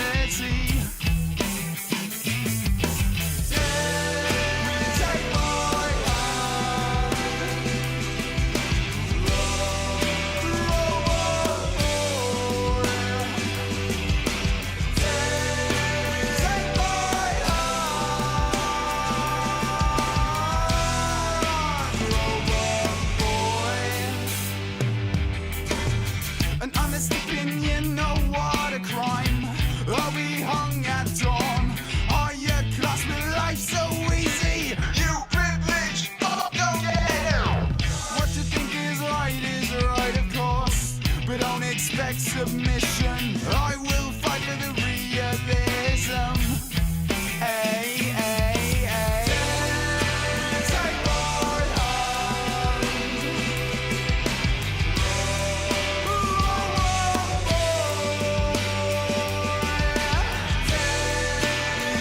expect submission. I will fight for the realism. Ay, ay, ay. Take my hand.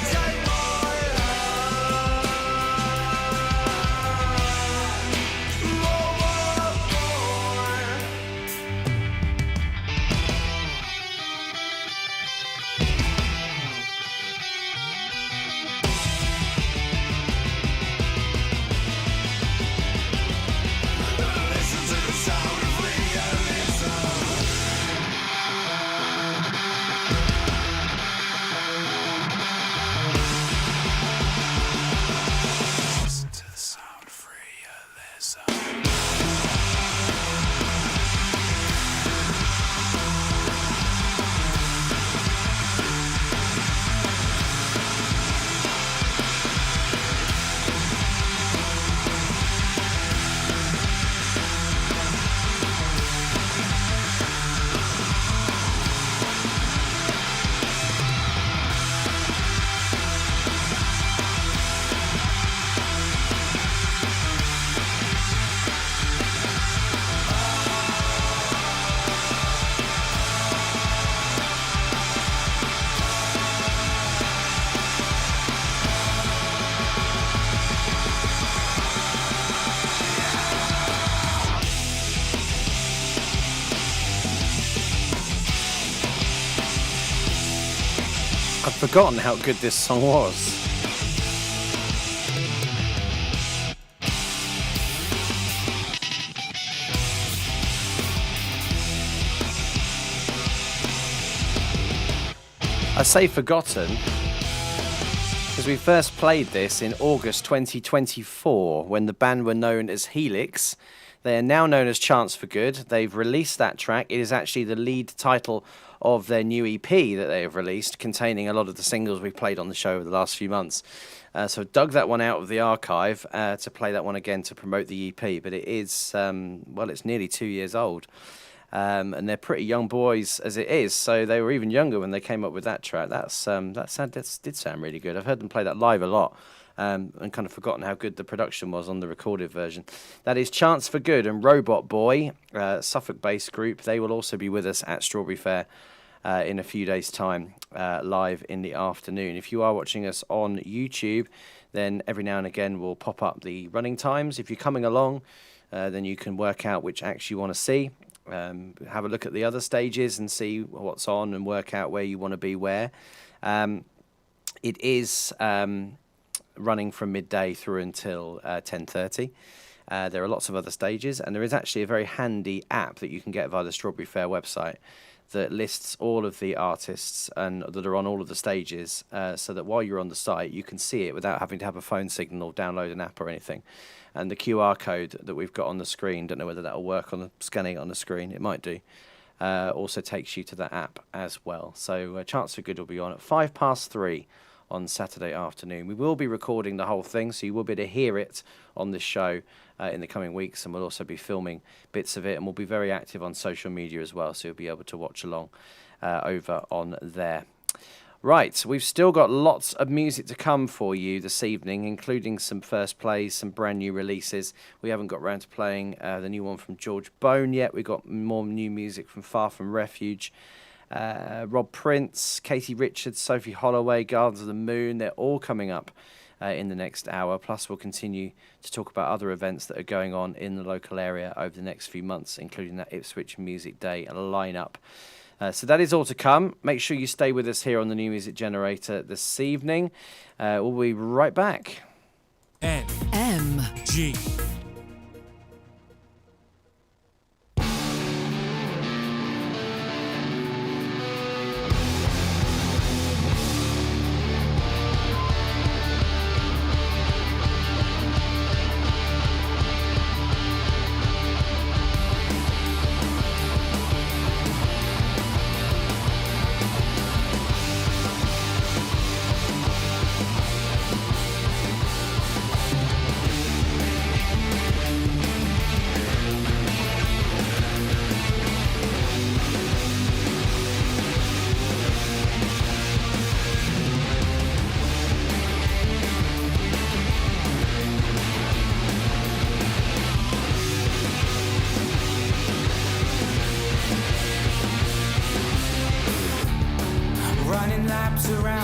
Take my listen to the sound of realism. Listen to the sound of realism. I'd forgotten how good this song was. I say forgotten because we first played this in August 2024 when the band were known as Helix. They are now known as Chance for Good. They've released that track. It is actually the lead title of their new EP that they have released, containing a lot of the singles we've played on the show over the last few months. So I dug that one out of the archive to play that one again to promote the EP. But it is, well, it's nearly 2 years old. And they're pretty young boys as it is. So they were even younger when they came up with that track. That did sound really good. I've heard them play that live a lot. And kind of forgotten how good the production was on the recorded version. That is Chance for Good and Robot Boy, Suffolk-based group. They will also be with us at Strawberry Fair in a few days' time, live in the afternoon. If you are watching us on YouTube, then every now and again we'll pop up the running times. If you're coming along, then you can work out which acts you want to see. Have a look at the other stages and see what's on and work out where you want to be where. It is running from midday through until 10:30. There are lots of other stages, and there is actually a very handy app that you can get via the Strawberry Fair website that lists all of the artists and that are on all of the stages, so that while you're on the site you can see it without having to have a phone signal, download an app or anything. And the QR code that we've got on the screen, don't know whether that'll work on scanning it on the screen, it might do, also takes you to that app as well. So Chance for Good will be on at 3:05 on Saturday afternoon. We will be recording the whole thing, so you will be able to hear it on this show in the coming weeks, and we'll also be filming bits of it, and we'll be very active on social media as well, so you'll be able to watch along over on there. Right, we've still got lots of music to come for you this evening, including some first plays, some brand new releases. We haven't got round to playing the new one from George Bone yet. We've got more new music from Far From Refuge, Rob Prince, Katie Richards, Sophie Holloway, Gardens of the Moon. They're all coming up in the next hour. Plus, we'll continue to talk about other events that are going on in the local area over the next few months, including that Ipswich Music Day lineup. So that is all to come. Make sure you stay with us here on the New Music Generator this evening. We'll be right back. NG.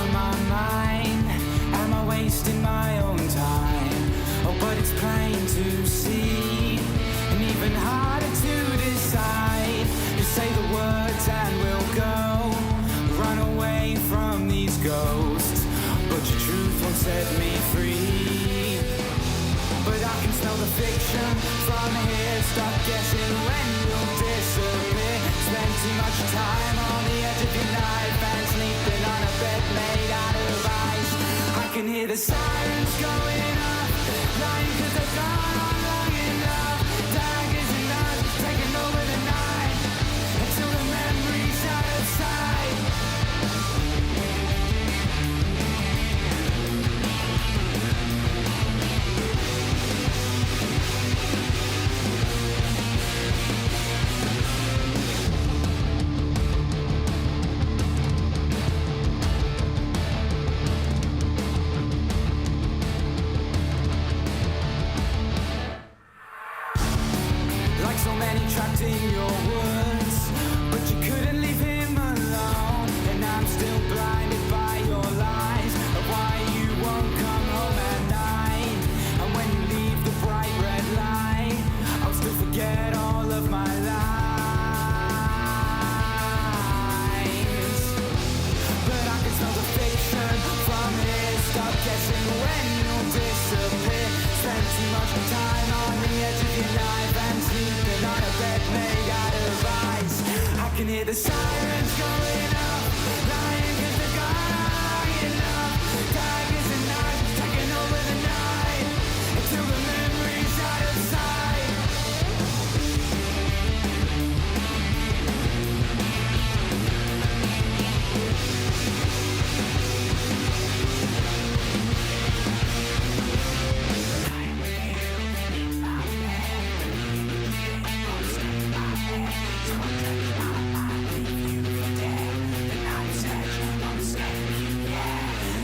out my mind? Am I wasting my own time? Oh, but it's plain to see, and even harder to decide. Just say the words and we'll go, run away from these ghosts, but your truth won't set me free. But I can smell the fiction from here, stop guessing when you'll disappear. Spend too much time on the edge of your life and sleeping on a bed made out of ice. I can hear the sirens going up, lying 'cause they've gone on long enough. Daggers and knives taking over the night, until the memory's out of sight. Like so many trapped in your words, but you couldn't leave him alone. And I'm still blinded by your lies of why you won't come home at night. And when you leave the bright red light, I'll still forget all of my lies. But I can smell the fiction from here, stop guessing when you'll disappear. Spend too much time on the edge of your life and sleeping on a bed made out of ice. I can hear the sirens going up, lying 'cause they've gone long enough. Daggers and knives taking over the night, until the memory's out of sight.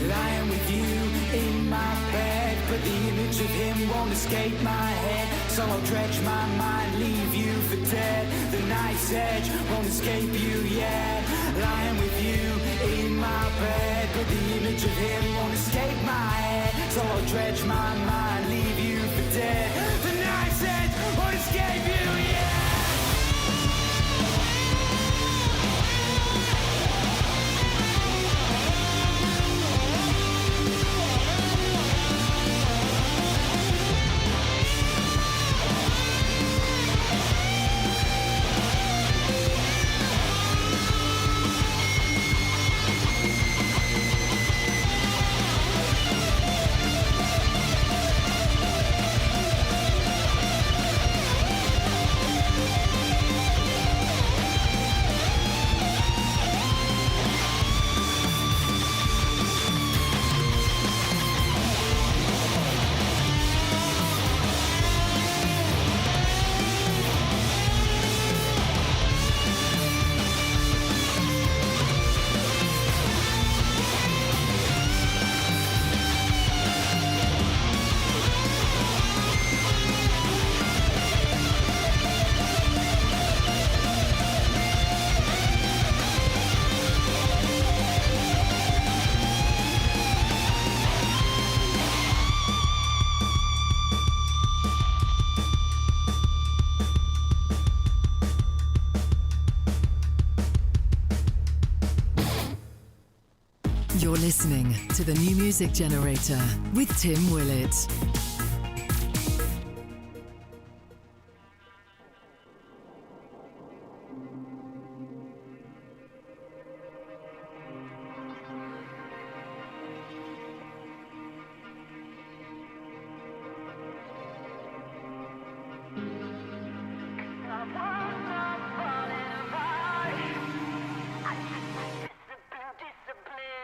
Lying with you in my bed, but the image of him won't escape my head. So I'll dredge my mind, leave you for dead. The night's edge won't escape you yet. Lying with you in my bed, but the image of him won't escape my head. So I'll dredge my mind, leave you for dead. The night's edge won't escape you yet. You're listening to the New Music Generator with Tim Willett. Discipline.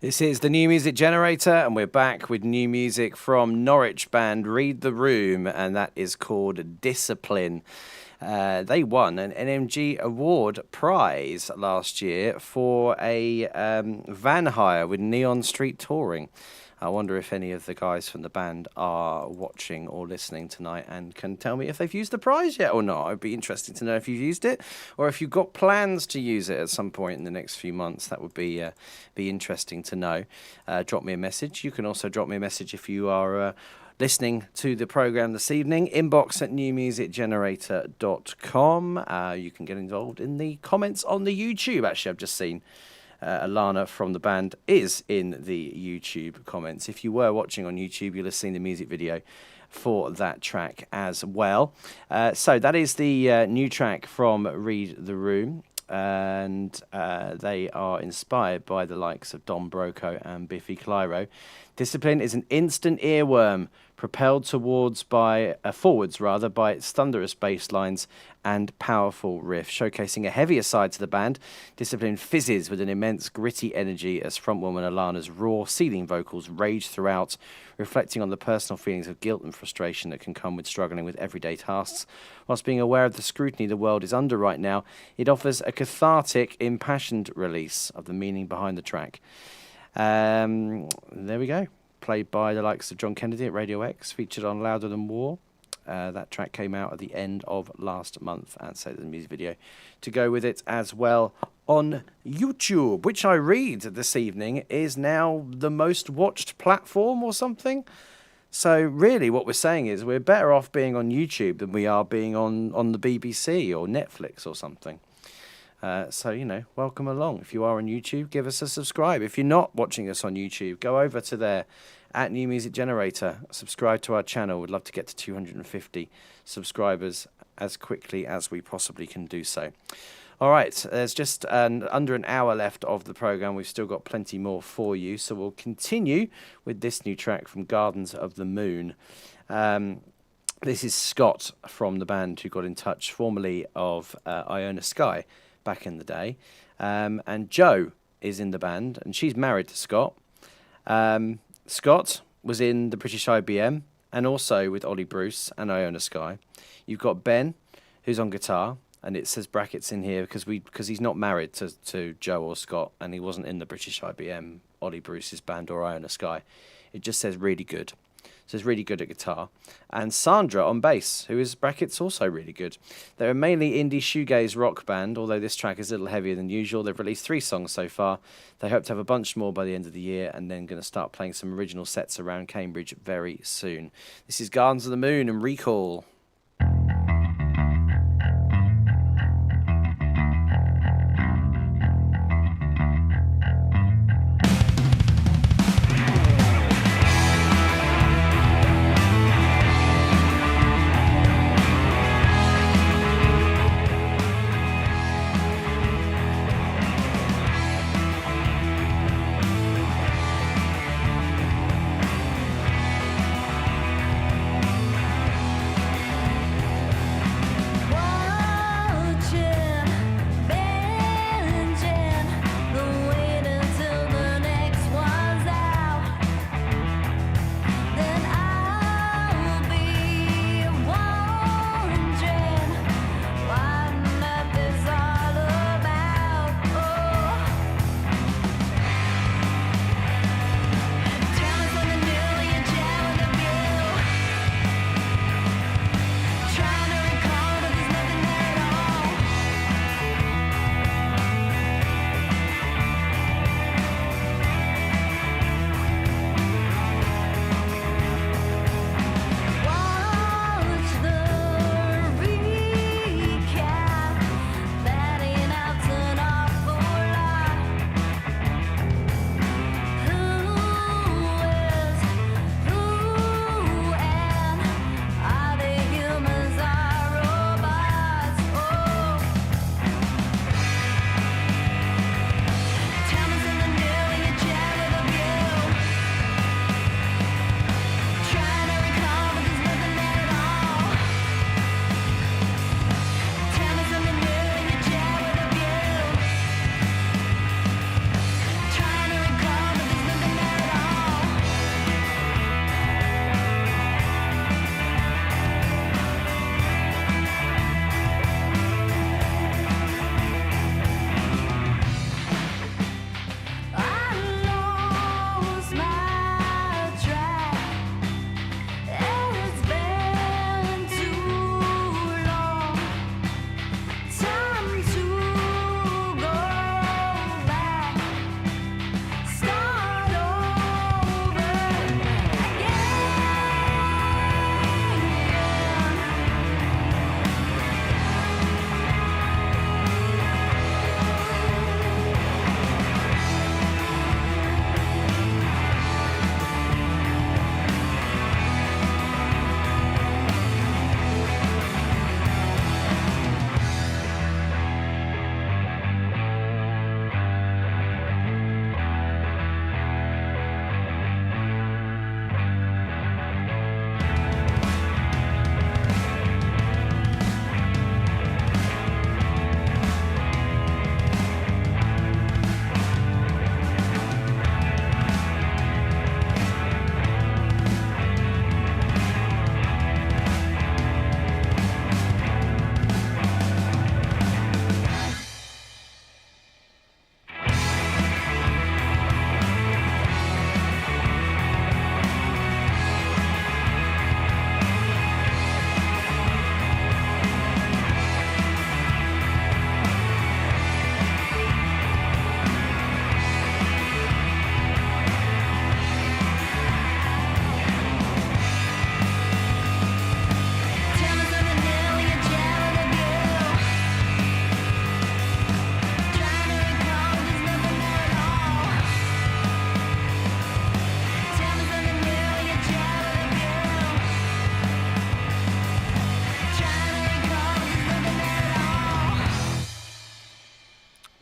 This is the New Music Generator, and we're back with new music from Norwich band Read the Room, and that is called Discipline. They won an NMG Award prize last year for a van hire with Neon Street Touring. I wonder if any of the guys from the band are watching or listening tonight and can tell me if they've used the prize yet or not. It'd be interesting to know if you've used it or if you've got plans to use it at some point in the next few months. That would be interesting to know. Drop me a message. You can also drop me a message if you are listening to the programme this evening. Inbox at newmusicgenerator.com. You can get involved in the comments on the YouTube. Actually, I've just seen Alana from the band is in the YouTube comments. If you were watching on YouTube, you'll have seen the music video for that track as well. So that is the new track from Read the Room, and they are inspired by the likes of Don Broco and Biffy Clyro. Discipline is an instant earworm, propelled forwards by its thunderous bass lines and powerful riff, showcasing a heavier side to the band. Discipline fizzes with an immense gritty energy as frontwoman Alana's raw seething vocals rage throughout, reflecting on the personal feelings of guilt and frustration that can come with struggling with everyday tasks. Whilst being aware of the scrutiny the world is under right now, it offers a cathartic, impassioned release of the meaning behind the track. There we go. Played by the likes of John Kennedy at Radio X, featured on Louder Than War. That track came out at the end of last month, and so the music video to go with it as well on YouTube, which I read this evening is now the most watched platform or something. So really what we're saying is we're better off being on YouTube than we are being on the BBC or Netflix or something. So, you know, welcome along. If you are on YouTube, give us a subscribe. If you're not watching us on YouTube, go over to there at New Music Generator. Subscribe to our channel. We'd love to get to 250 subscribers as quickly as we possibly can do so. All right, there's just under an hour left of the programme. We've still got plenty more for you. So we'll continue with this new track from Gardens of the Moon. This is Scott from the band who got in touch, formerly of Iona Sky, back in the day, and Jo is in the band, and she's married to Scott. Scott was in the British IBM and also with Ollie Bruce and Iona Sky. You've got Ben, who's on guitar, and it says brackets in here because he's not married to Jo or Scott, and he wasn't in the British IBM, Ollie Bruce's band, or Iona Sky. It just says really good. So it's really good at guitar. And Sandra on bass, who is brackets also really good. They're a mainly indie shoegaze rock band, although this track is a little heavier than usual. They've released 3 songs so far. They hope to have a bunch more by the end of the year, and then going to start playing some original sets around Cambridge very soon. This is Gardens of the Moon and Recall.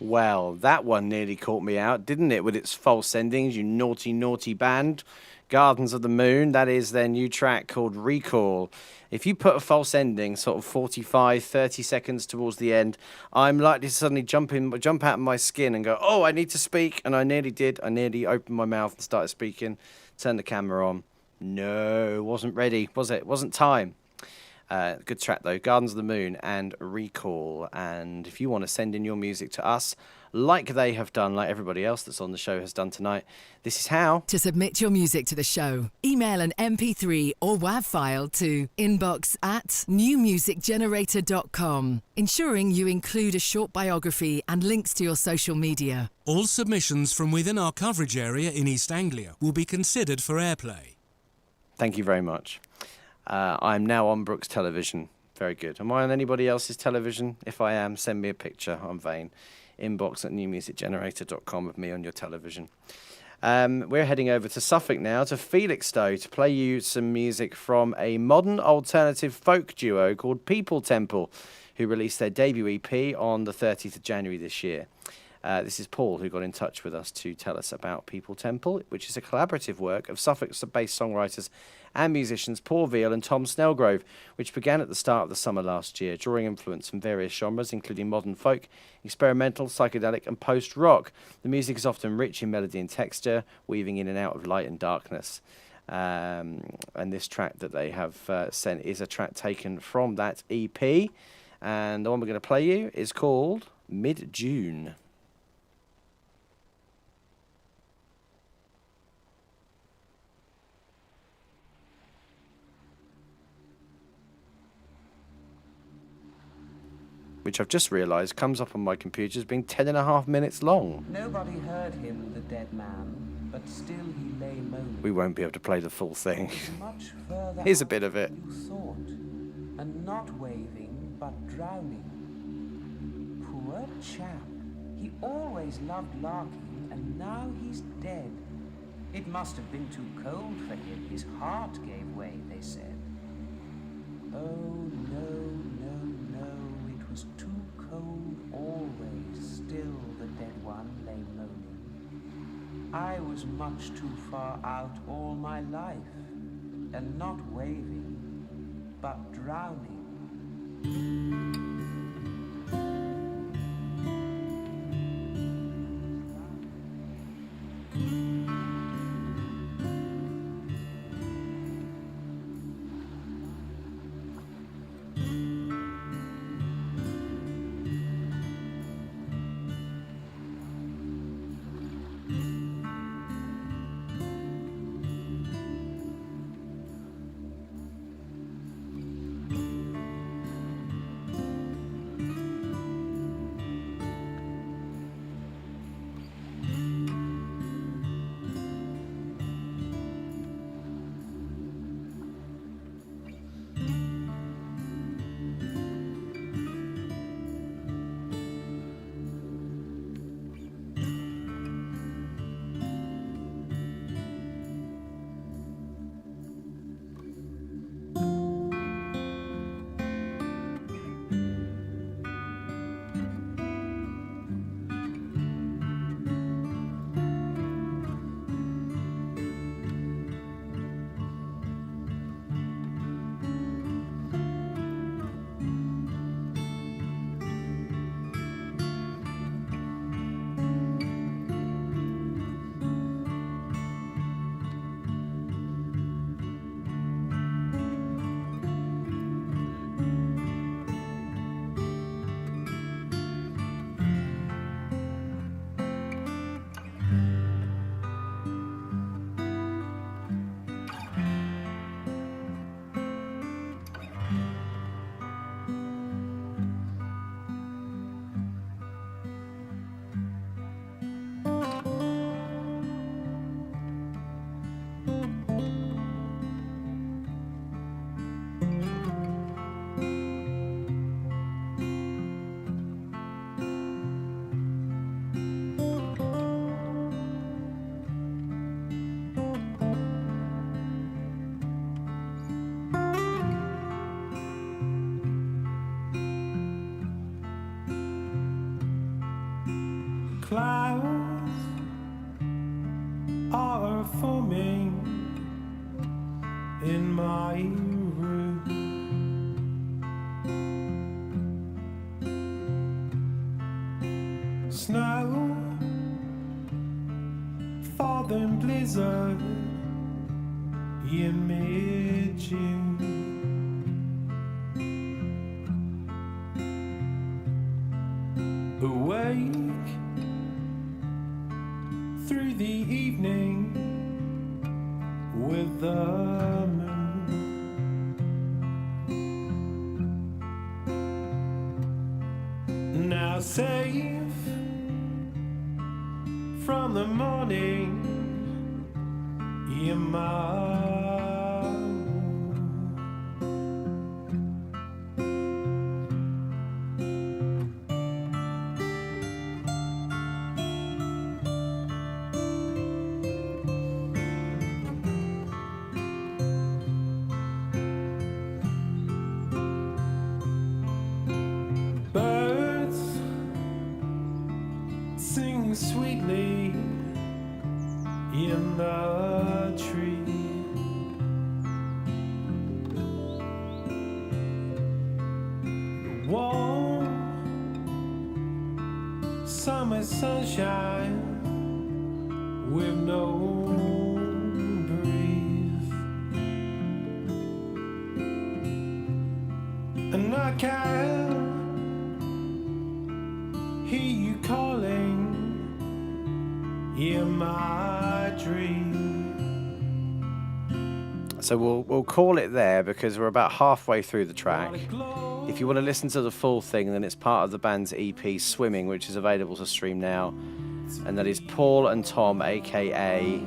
Well, that one nearly caught me out, didn't it, with its false endings, you naughty, naughty band. Gardens of the Moon, that is their new track called Recall. If you put a false ending sort of 45, 30 seconds towards the end, I'm likely to suddenly jump out of my skin and go, oh, I need to speak. And I nearly did. I nearly opened my mouth and started speaking, turned the camera on. No, wasn't ready, was it? Wasn't time. Good track, though. Gardens of the Moon and Recall. And if you want to send in your music to us, like they have done, like everybody else that's on the show has done tonight, this is how. To submit your music to the show, email an MP3 or WAV file to inbox@newmusicgenerator.com, ensuring you include a short biography and links to your social media. All submissions from within our coverage area in East Anglia will be considered for airplay. Thank you very much. I'm now on Brooks Television. Very good. Am I on anybody else's television? If I am, send me a picture. I'm vain. Inbox@newmusicgenerator.com of me on your television. We're heading over to Suffolk now, to Felixstowe, to play you some music from a modern alternative folk duo called People Temple, who released their debut EP on the 30th of January this year. This is Paul, who got in touch with us to tell us about People Temple, which is a collaborative work of Suffolk-based songwriters and musicians Paul Veal and Tom Snellgrove, which began at the start of the summer last year, drawing influence from various genres, including modern folk, experimental, psychedelic and post-rock. The music is often rich in melody and texture, weaving in and out of light and darkness. And this track that they have sent is a track taken from that EP. And the one we're going to play you is called Mid-June. Which I've just realised comes up on my computer as being 10.5 minutes long. Nobody heard him, the dead man, but still he lay moaning. We won't be able to play the full thing. Much further Here's a bit of it. you thought, and not waving, but drowning. Poor chap. He always loved larking, and now he's dead. It must have been too cold for him. His heart gave way, they said. Oh, no, no, no. It was too cold always. Still the dead one lay moaning. I was much too far out all my life, and not waving, but drowning. Clouds are forming in my room. Snow, falling blizzard in mid-June. Awake through the evening with the moon. Now safe from the morning in my sweetly in the tree. Warm summer sunshine with no breeze, and I can hear you calling in my dream. So we'll call it there because we're about halfway through the track. If you want to listen to the full thing, then it's part of the band's EP Swimming, which is available to stream now. And that is Paul and Tom, aka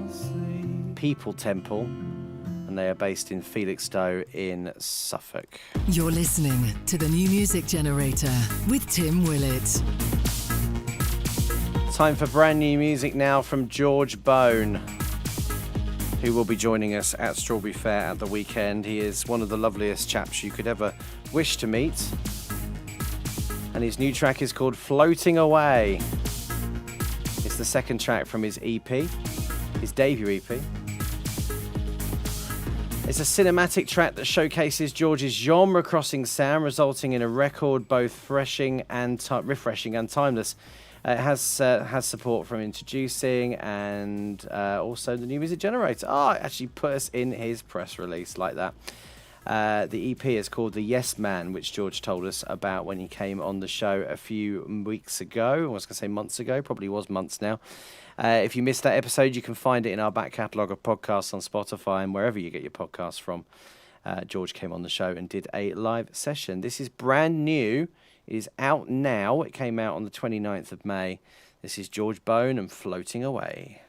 People Temple, and they are based in Felixstowe in Suffolk. You're listening to the New Music Generator with Tim Willett. Time for brand new music now from George Bone, who will be joining us at Strawberry Fair at the weekend. He is one of the loveliest chaps you could ever wish to meet. And his new track is called Floating Away. It's the second track from his EP, his debut EP. It's a cinematic track that showcases George's genre-crossing sound, resulting in a record both refreshing and timeless. It has support from Introducing and also the New Music Generator. It actually put us in his press release like that. The EP is called The Yes Man, which George told us about when he came on the show a few weeks ago. I was going to say months ago, probably was months now. If you missed that episode, you can find it in our back catalogue of podcasts on Spotify and wherever you get your podcasts from. George came on the show and did a live session. This is brand new. It is out now. It came out on the 29th of May. This is George Bone and Floating Away.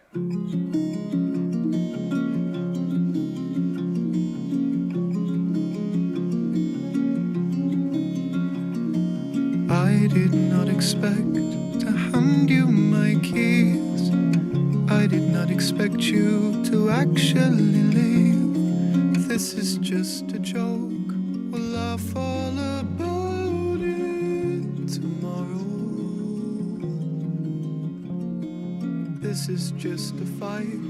I did not expect to hand you my keys. I did not expect you to actually leave. This is just a joke. We'll laugh all about it tomorrow. This is just a fight.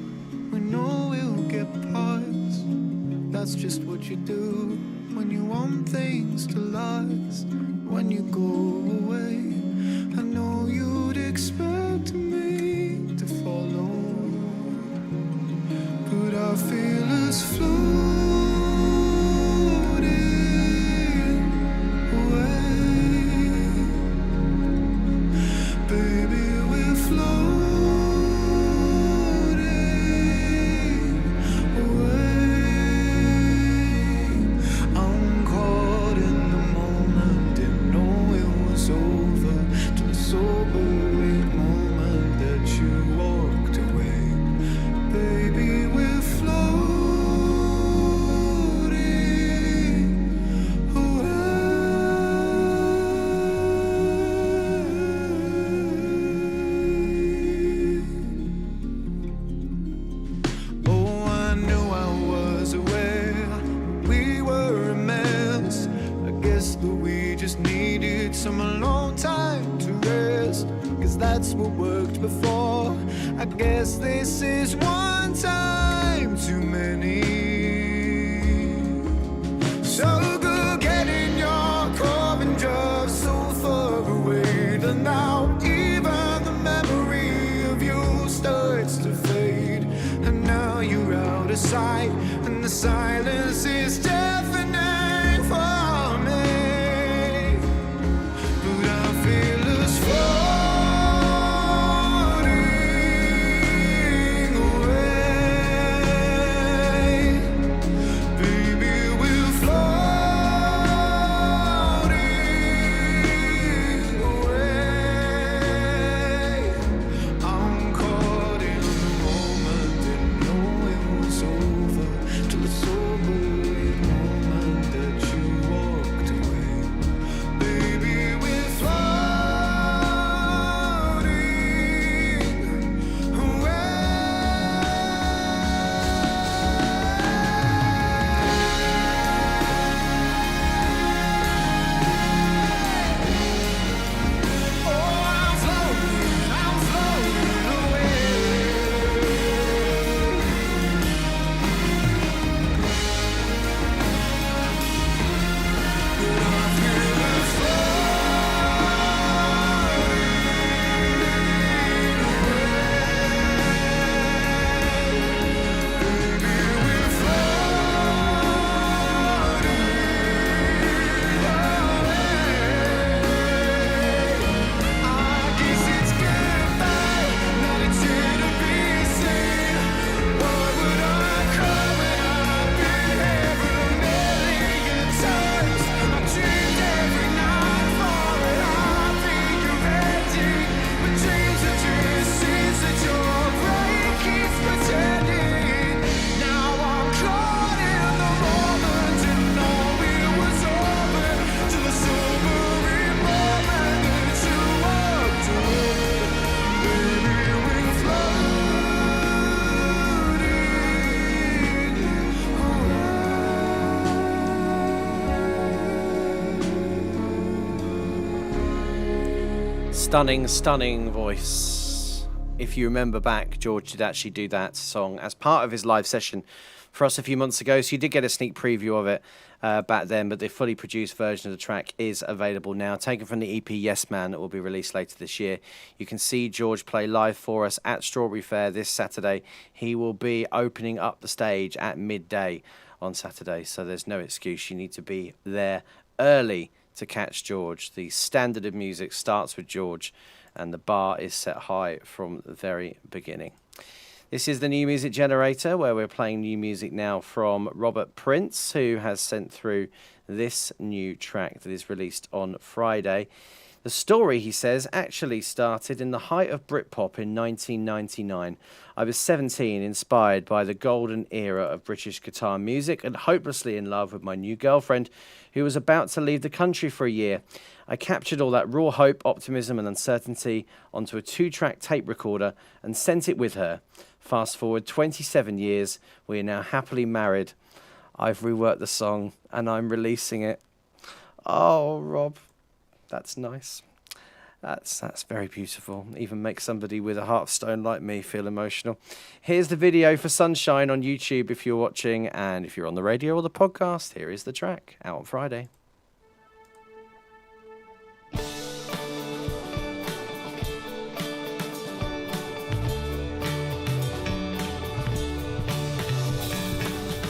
We know we'll get parts. That's just what you do when you want things to last. When you go away, I know you'd expect me to follow, but I feel us floating away. Baby, we're floating away. I'm caught in the moment, didn't know it was over till the sobering moment that you walked away. Baby, we're floating away. Oh, I knew I was aware we were a mess. I guess that we just needed some alone time to rest, 'cause that's what worked before. I guess this is one time too many. So good getting your common drive so far away that now even the memory of you starts to fade. And now you're out of sight and the silence is deafening for me. But I feel us floating away. Baby, we're floating away. I'm caught in the moment, didn't know it was over till it's over. Moment that you walked away. Baby, we're floating away. Oh, I'm floating away. Stunning voice. If you remember back, George did actually do that song as part of his live session for us a few months ago, so you did get a sneak preview of it back then, but the fully produced version of the track is available now, taken from the EP Yes Man that will be released later this year. You can see George play live for us at Strawberry Fair this Saturday. He will be opening up the stage at midday on Saturday, so there's no excuse. You need to be there early to catch George. The standard of music starts with George, and the bar is set high from the very beginning. This is the New Music Generator, where we're playing new music now from Robert Prince, who has sent through this new track that is released on Friday. The story, he says, actually started in the height of Britpop in 1999. I was 17, inspired by the golden era of British guitar music and hopelessly in love with my new girlfriend, who was about to leave the country for a year. I captured all that raw hope, optimism and uncertainty onto a 2-track tape recorder and sent it with her. Fast forward 27 years, we are now happily married. I've reworked the song and I'm releasing it. Oh, Rob. That's nice. That's very beautiful. Even makes somebody with a heart of stone like me feel emotional. Here's the video for Sunshine on YouTube if you're watching, and if you're on the radio or the podcast, here is the track, out on Friday.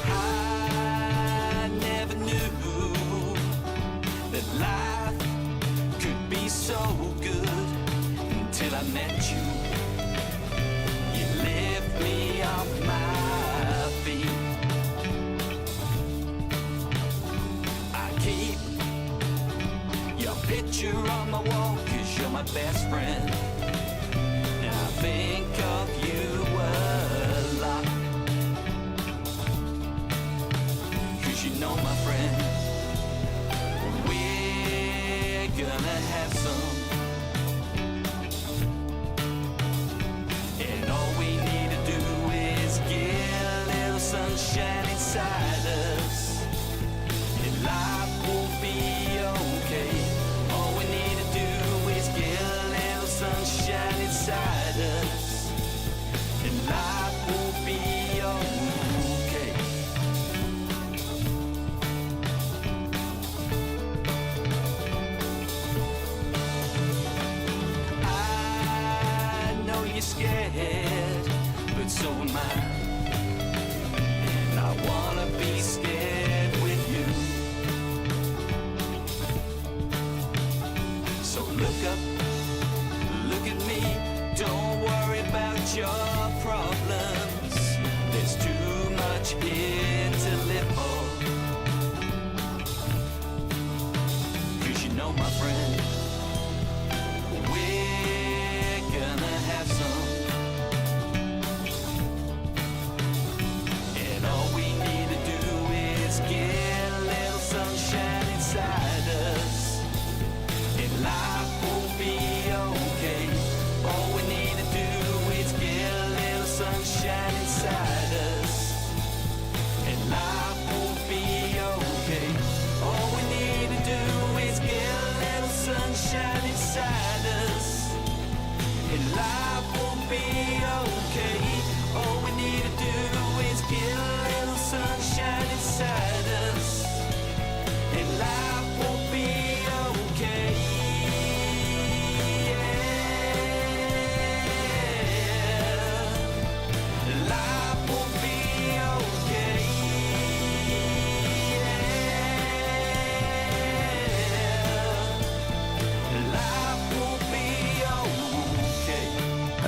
I never knew that life could be so good until I met you. You lift me off my feet. I keep your picture on my wall 'cause you're my best friend. And I think of you a lot. 'Cause you know, my friend, we're gonna have some. And all we need to do is get a little sunshine inside us, and life will be okay. All we need to do is get a little sunshine inside us.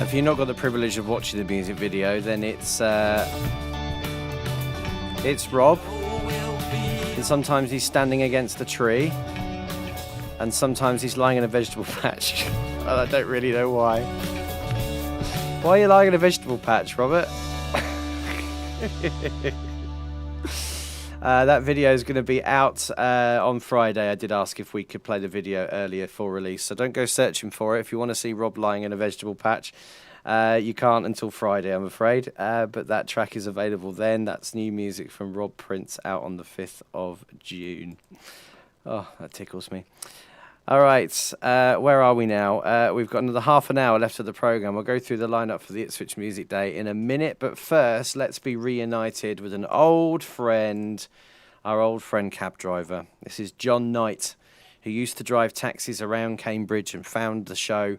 If you've not got the privilege of watching the music video, then it's Rob. And sometimes he's standing against a tree, and sometimes he's lying in a vegetable patch. Well, I don't really know why. Why are you lying in a vegetable patch, Robert? That video is going to be out on Friday. I did ask if we could play the video earlier for release, so don't go searching for it. If you want to see Rob lying in a vegetable patch, you can't until Friday, I'm afraid. But that track is available then. That's new music from Rob Prince, out on the 5th of June. Oh, that tickles me. All right, where are we now? We've got another half an hour left of the programme. We'll go through the lineup for the Ipswich Music Day in a minute. But first, let's be reunited with an old friend, our old friend cab driver. This is John Knight, who used to drive taxis around Cambridge and found the show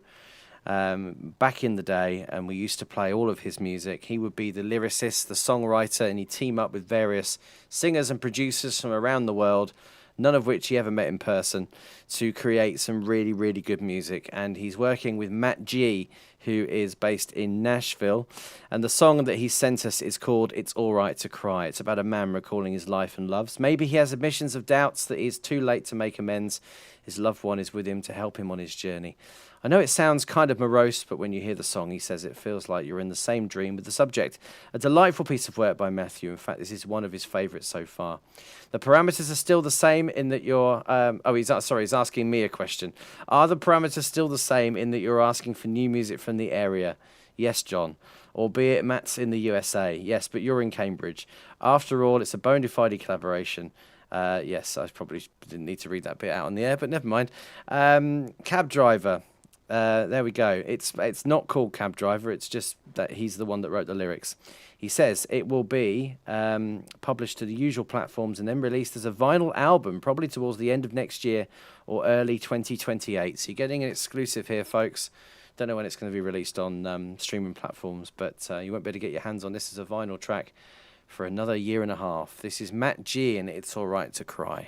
back in the day. And we used to play all of his music. He would be the lyricist, the songwriter, and he'd team up with various singers and producers from around the world, none of which he ever met in person, to create some really, really good music. And he's working with Matt G, who is based in Nashville. And the song that he sent us is called It's All Right to Cry. It's about a man recalling his life and loves. Maybe he has admissions of doubts that it's too late to make amends. His loved one is with him to help him on his journey. I know it sounds kind of morose, but when you hear the song, he says it feels like you're in the same dream with the subject. A delightful piece of work by Matthew. In fact, this is one of his favourites so far. The parameters are still the same in that you're... he's asking me a question. Are the parameters still the same in that you're asking for new music from the area? Yes, John. Albeit Matt's in the USA. Yes, but you're in Cambridge. After all, it's a bona fide collaboration. Yes, I probably didn't need to read that bit out on the air, but never mind. Cab driver. There we go. It's not called Cab Driver. It's just that he's the one that wrote the lyrics. He says it will be published to the usual platforms and then released as a vinyl album, probably towards the end of next year or early 2028. So you're getting an exclusive here, folks. Don't know when it's going to be released on streaming platforms, but you won't be able to get your hands on this as a vinyl track for another year and a half. This is Matt G, and It's All Right to Cry.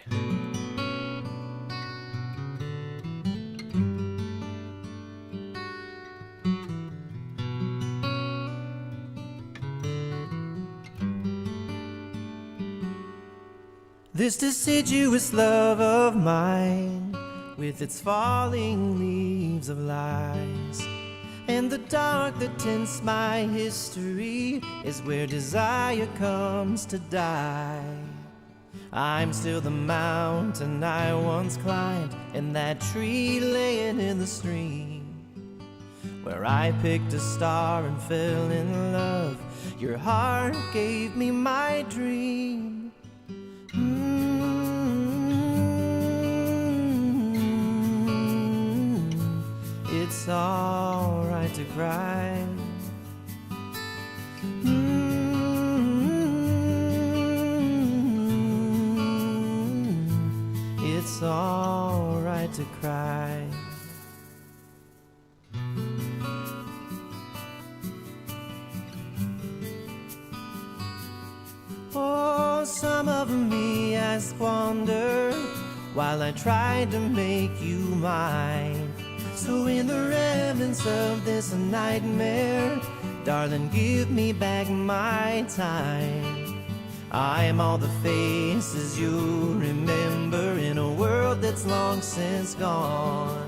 This deciduous love of mine, with its falling leaves of lies, and the dark that tints my history, is where desire comes to die. I'm still the mountain I once climbed, and that tree laying in the stream, where I picked a star and fell in love. Your heart gave me my dream. It's all right to cry. It's all right to cry. Oh, some of me I squandered while I tried to make you mine. So in the remnants of this nightmare, darling, give me back my time. I'm all the faces you remember in a world that's long since gone.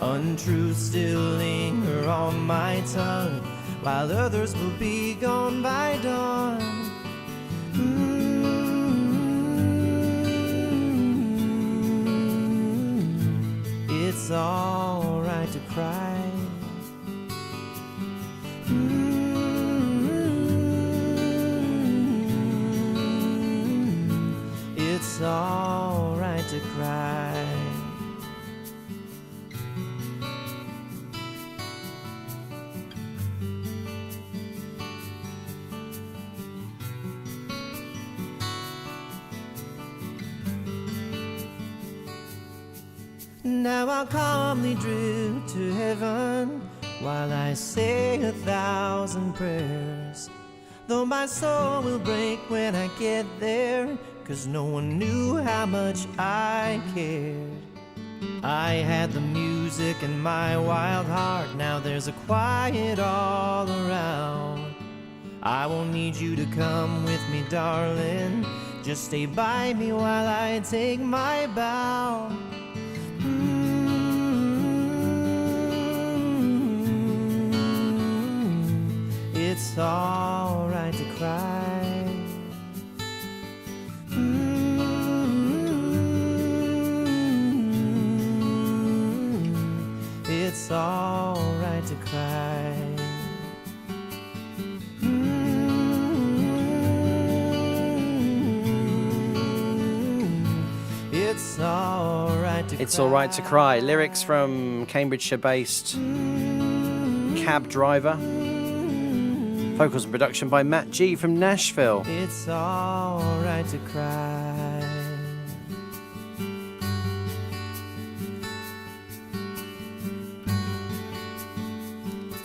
Untruths still linger on my tongue, while others will be gone by dawn. It's all right to cry. It's all right to cry. Now I'll calmly drift to heaven while I say 1,000 prayers, though my soul will break when I get there, 'cause no one knew how much I cared. I had the music in my wild heart, now there's a quiet all around. I won't need you to come with me, darling, just stay by me while I take my bow. It's alright to cry. It's alright to cry. It's alright to cry. It's Alright to Cry. Lyrics from Cambridgeshire-based cab driver. Vocals and production by Matt G from Nashville. It's alright to cry.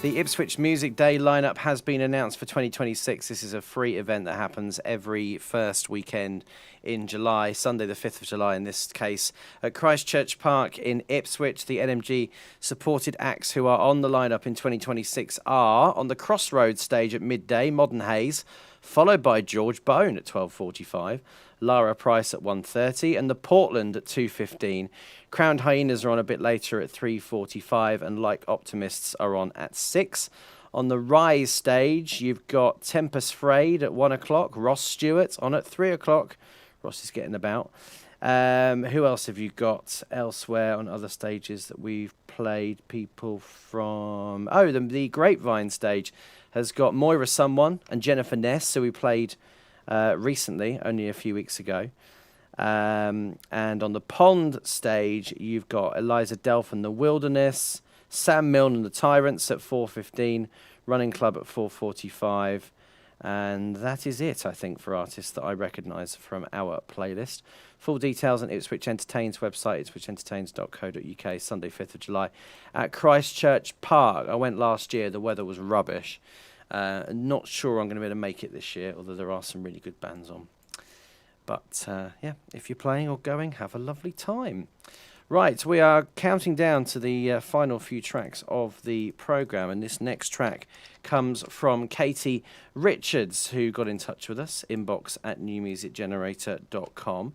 The Ipswich Music Day lineup has been announced for 2026. This is a free event that happens every first weekend in July, Sunday the 5th of July in this case, at Christchurch Park in Ipswich. The NMG supported acts who are on the lineup in 2026 are on the Crossroads stage at midday, Modern Haze, followed by George Bone at 12:45, Lara Price at 1:30 and the Portland at 2:15. Crowned Hyenas are on a bit later at 3:45 and Like Optimists are on at 6. On the Rise stage, you've got Tempest Frayed at 1 o'clock, Ross Stewart on at 3 o'clock. Ross is getting about. Who else have you got elsewhere on other stages that we've played? People from... Oh, the Grapevine stage has got Moira Someone and Jennifer Ness, who we played recently, only a few weeks ago. And on the Pond stage, you've got Eliza Delph and the Wilderness, Sam Milne and the Tyrants at 4:15, Running Club at 4:45. And that is it, I think, for artists that I recognise from our playlist. Full details on Ipswich Entertain's website, ipswichentertains.co.uk, Sunday 5th of July at Christchurch Park. I went last year, the weather was rubbish. Not sure I'm going to be able to make it this year, although there are some really good bands on. But, yeah, if you're playing or going, have a lovely time. Right, we are counting down to the final few tracks of the programme, and this next track comes from Katie Richards, who got in touch with us, inbox@newmusicgenerator.com,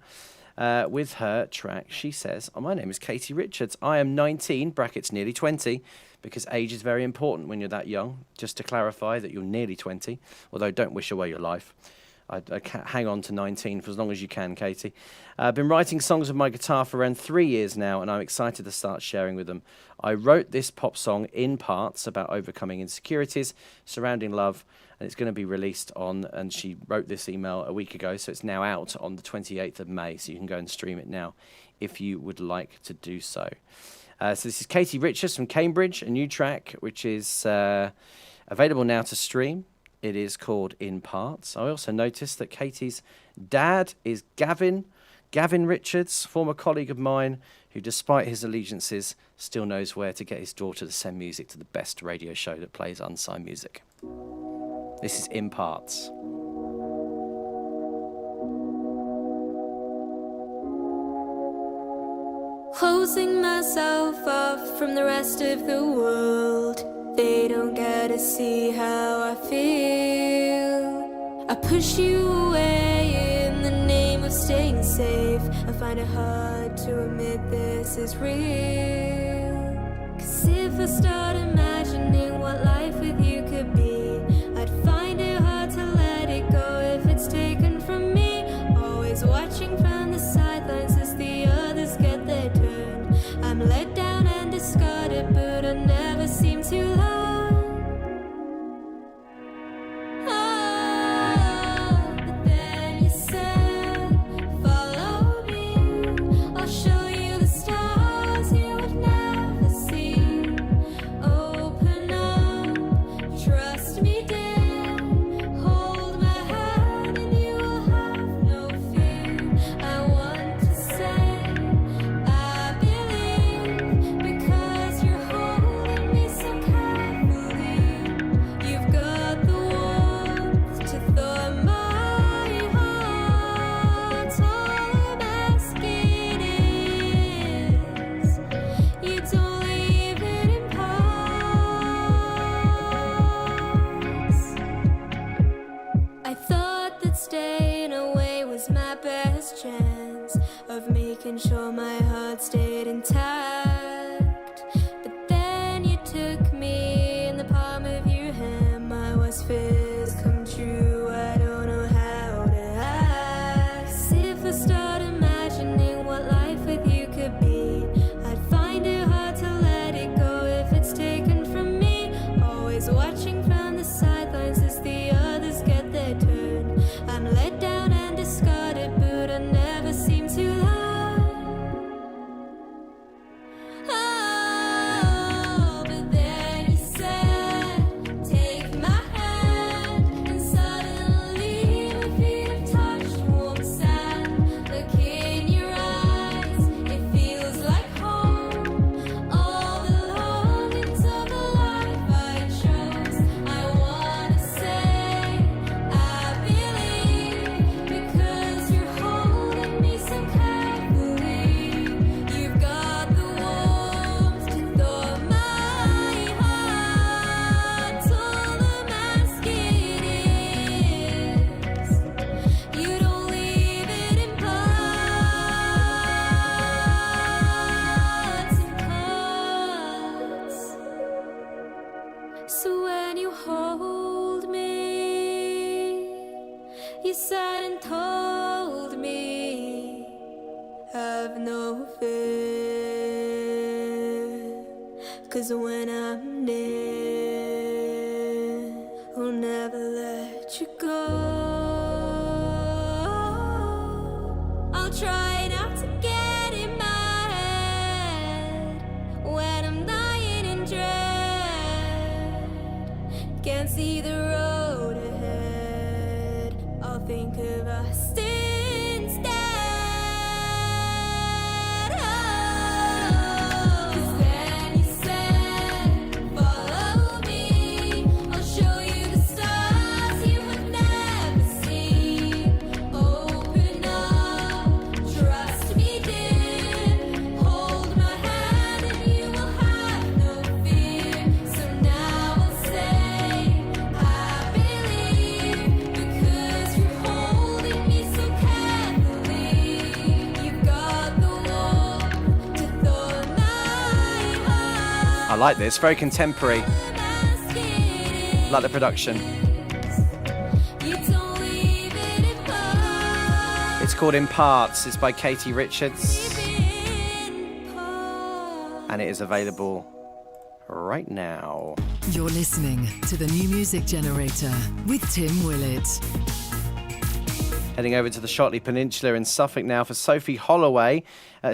with her track. She says, my name is Katie Richards. I am 19, brackets nearly 20, because age is very important when you're that young. Just to clarify that you're nearly 20, although don't wish away your life. I hang on to 19 for as long as you can, Katie. I've been writing songs with my guitar for around 3 years now, and I'm excited to start sharing with them. I wrote this pop song in parts about overcoming insecurities surrounding love, and it's going to be released on, and she wrote this email a week ago, so it's now out on the 28th of May, so you can go and stream it now if you would like to do so. So this is Katie Richards from Cambridge, a new track which is available now to stream. It is called In Parts. I also noticed that Katie's dad is Gavin Richards, former colleague of mine, who, despite his allegiances, still knows where to get his daughter to send music to the best radio show that plays unsigned music. This is In Parts. Closing myself off from the rest of the world. They don't get to see how I feel. I push you away in the name of staying safe. I find it hard to admit this is real. 'Cause if I start imagining what life with you could be, I'd find it hard to let it go if it's taken from me. Always watching from the sidelines as the others get their turn. I'm let down and discarded, but I never seem to learn. Trust my best chance of making sure my heart stayed intact. But then you took me in the palm of your hand. My worst fears come true. I don't know how to ask. If I start imagining what life with you could be, I'd find it hard to let it go if it's taken from me. Always watching from the sidelines as the others get their turn. I'm let down and discarded, but I never seem to learn. Oh, but then you said, take my hand, and suddenly my feet have touched warm sand. Look in your eyes, it feels like home. All the longings of the life I chose. I wanna say I believe, because you're holding me so carefully. You've got the warmth to thaw my heart. All the mask it is. You don't leave it in parts and cuts. So when you hold me, you sat and told me, have no fear, 'cause when I'm near, I'll never let you go. I'll try not to get in my head when I'm lying in dread. Can't see the road ahead. I'll think of us instead. Oh, 'cause then you said, follow me. I'll show you the stars you have never seen. Open up, trust me, dear. Hold my hand and you will have no fear. So now I'll say I believe, because you're holding me so carefully. You've got the warmth to thaw my heart. I like this, very contemporary. Mask it Like the production. is. You don't leave it in parts. It's called In Parts. It's by Katie Richards, In parts. and it is available right now. You're listening to the New Music Generator with Tim Willett. Heading over to the Shotley Peninsula in Suffolk now for Sophie Holloway.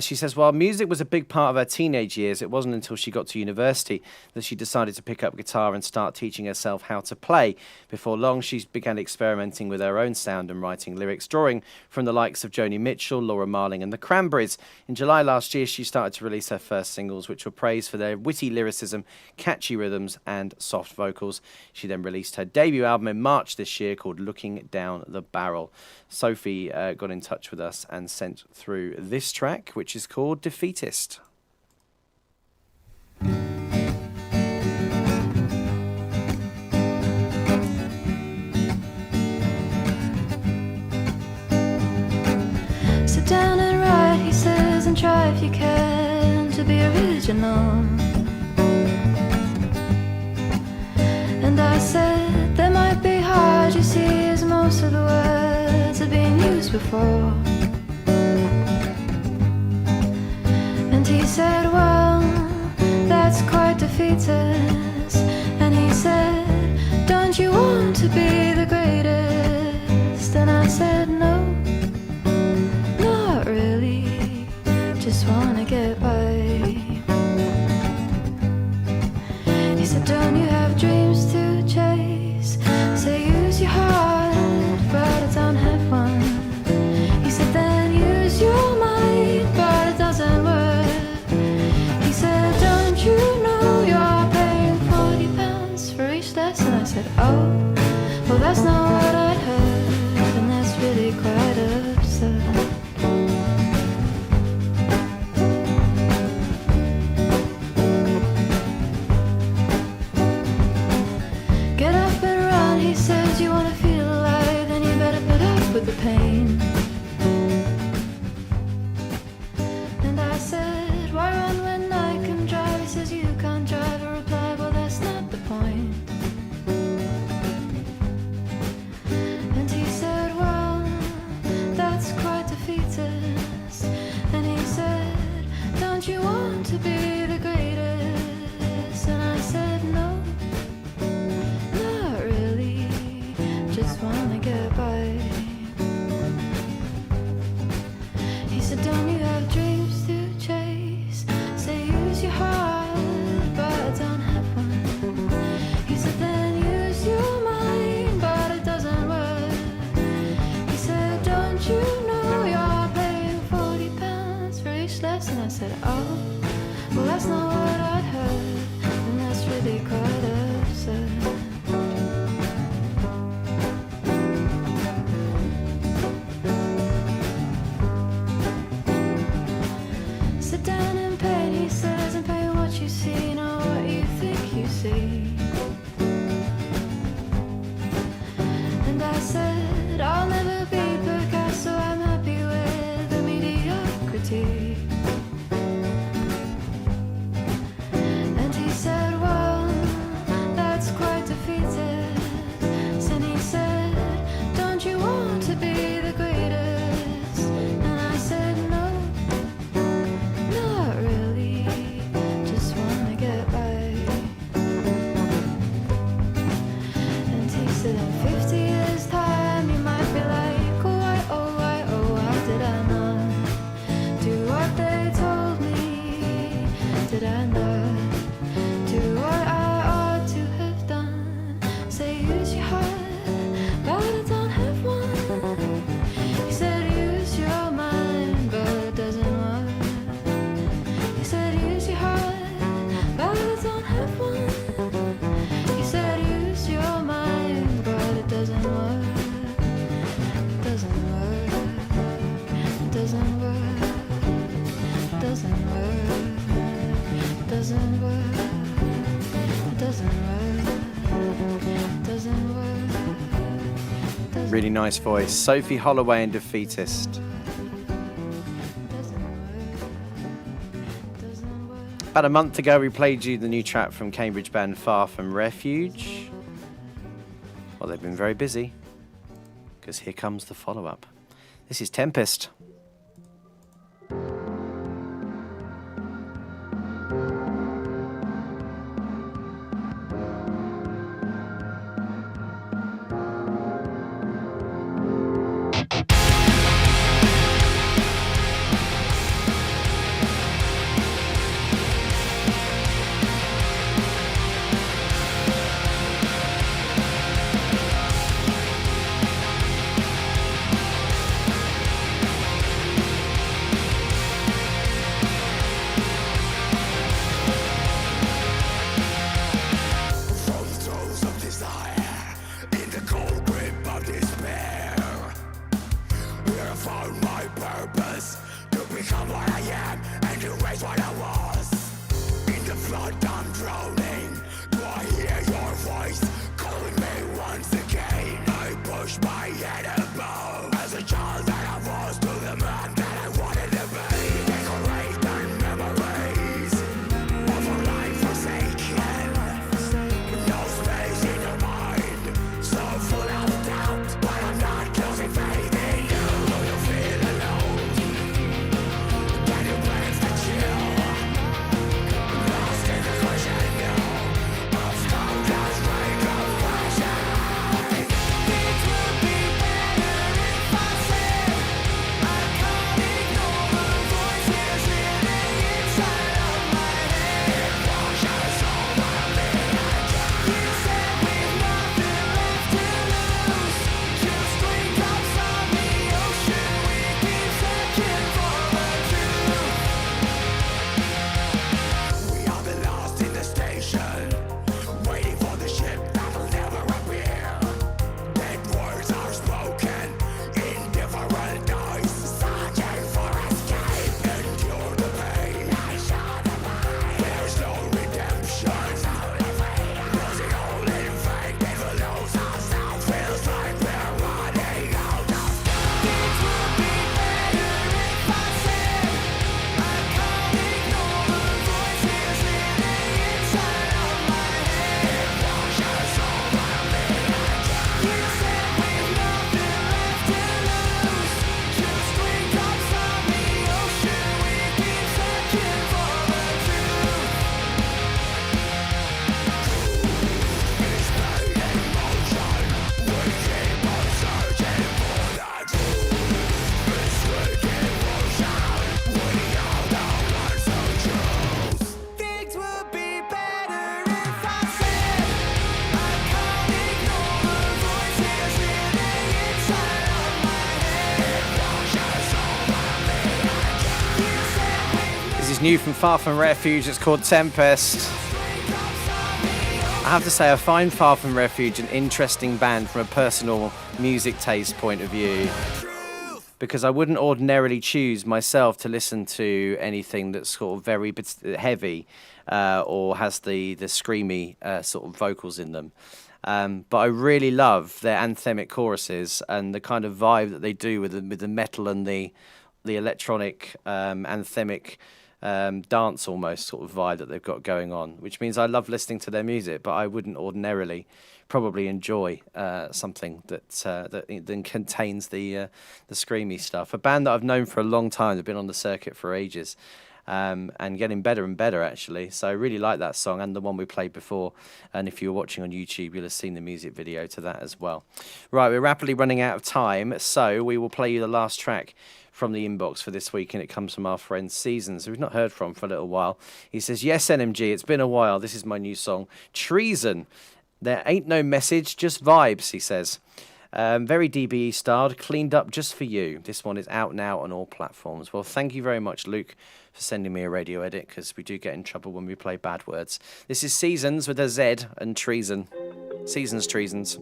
She says, while music was a big part of her teenage years, it wasn't until she got to university that she decided to pick up guitar and start teaching herself how to play. Before long, she began experimenting with her own sound and writing lyrics, drawing from the likes of Joni Mitchell, Laura Marling and the Cranberries. In July last year, she started to release her first singles, which were praised for their witty lyricism, catchy rhythms and soft vocals. She then released her debut album in March this year called Looking Down the Barrel. Sophie got in touch with us and sent through this track, which is called Defeatist. Sit down and write, he says, and try if you can to be original. And I said, that might be hard, you see, as most of the words are being used before. And he said, well, that's quite defeatist. And he said, don't you want to be the greatest? And I said, no, not really, just wanna get by. He said, don't you have dreams to chase? Say use your heart, but I don't have one. He said, then use your mind, but it doesn't work. He said, don't you know you're paying £40 for each lesson? I said, oh, well that's not what I'd heard, and that's really quite absurd. Get up and run, he says, you wanna feel alive, then you better put up with the pain. Really nice voice. Sophie Holloway and Defeatist. About a month ago, we played you the new track from Cambridge band Far From Refuge. Well, they've been very busy, because here comes the follow-up. This is Tempest. New from Far From Refuge, it's called Tempest. I have to say, I find Far From Refuge an interesting band from a personal music taste point of view, because I wouldn't ordinarily choose myself to listen to anything that's sort of very heavy or has the screamy sort of vocals in them. But I really love their anthemic choruses and the kind of vibe that they do with the metal and the electronic anthemic dance almost sort of vibe that they've got going on, which means I love listening to their music, but I wouldn't ordinarily probably enjoy something that contains the screamy stuff. A band that I've known for a long time, they've been on the circuit for ages, and getting better and better actually. So I really like that song and the one we played before, and if you were watching on YouTube you'll have seen the music video to that as well. Right, we're rapidly running out of time, so we will play you the last track from the inbox for this week, and it comes from our friend Seasons, who we've not heard from for a little while. He says, yes, NMG, it's been a while. This is my new song, Treason. There ain't no message, just vibes, he says. Very DBE styled, cleaned up just for you. This one is out now on all platforms. Well, thank you very much, Luke, for sending me a radio edit, because we do get in trouble when we play bad words. This is Seasons with a Z and Treason. Seasons, Treasons.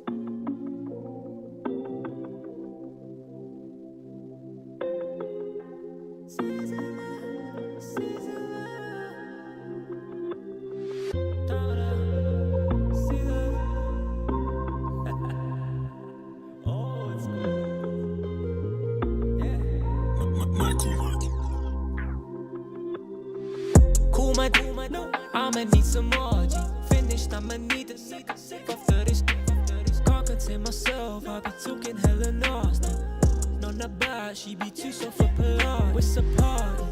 Oh, it's Cool man, I'ma need some more G. Finished, I'ma need a sip after this. Can't contain myself, I be talking hella nasty. Not that bad, she be too soft for Pilates. It's a party,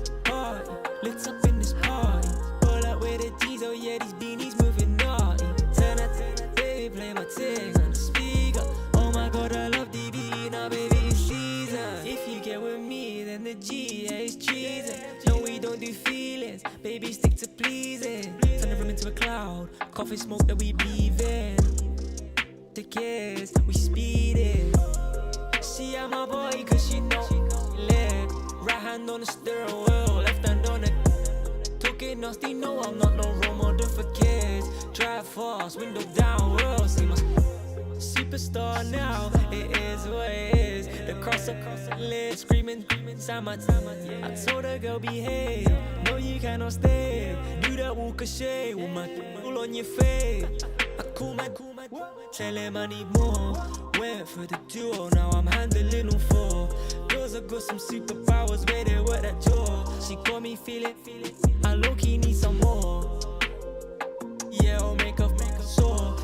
lit up in this party. Pull up with the D's, oh yeah, these beanies moving naughty. Turn that, baby, play my thing on the speaker. Oh my god, I love DB, now baby, it's season. If you get with me, then the G, yeah, it's cheesing. No, we don't do feelings, baby, stick to pleasing. Turn the room into a cloud, coffee smoke that we breathe in. The kids, we speeding. She at my boy cause she know lit. Right hand on the steering wheel, left hand on it. Talking nasty, no I'm not no role model for kids. Drive fast, window down, world. See my superstar now, it is what it is. The cross across the lid, screaming inside my time. I told her girl behave, no you cannot stay. Do that walk of shame with my all on your face. I cool my tell him I need more. Went for the duo, now I'm handling all four. Girls have got some superpowers where they work that jaw. She got me feeling, I low-key need some more. Yeah, I'll make her sore.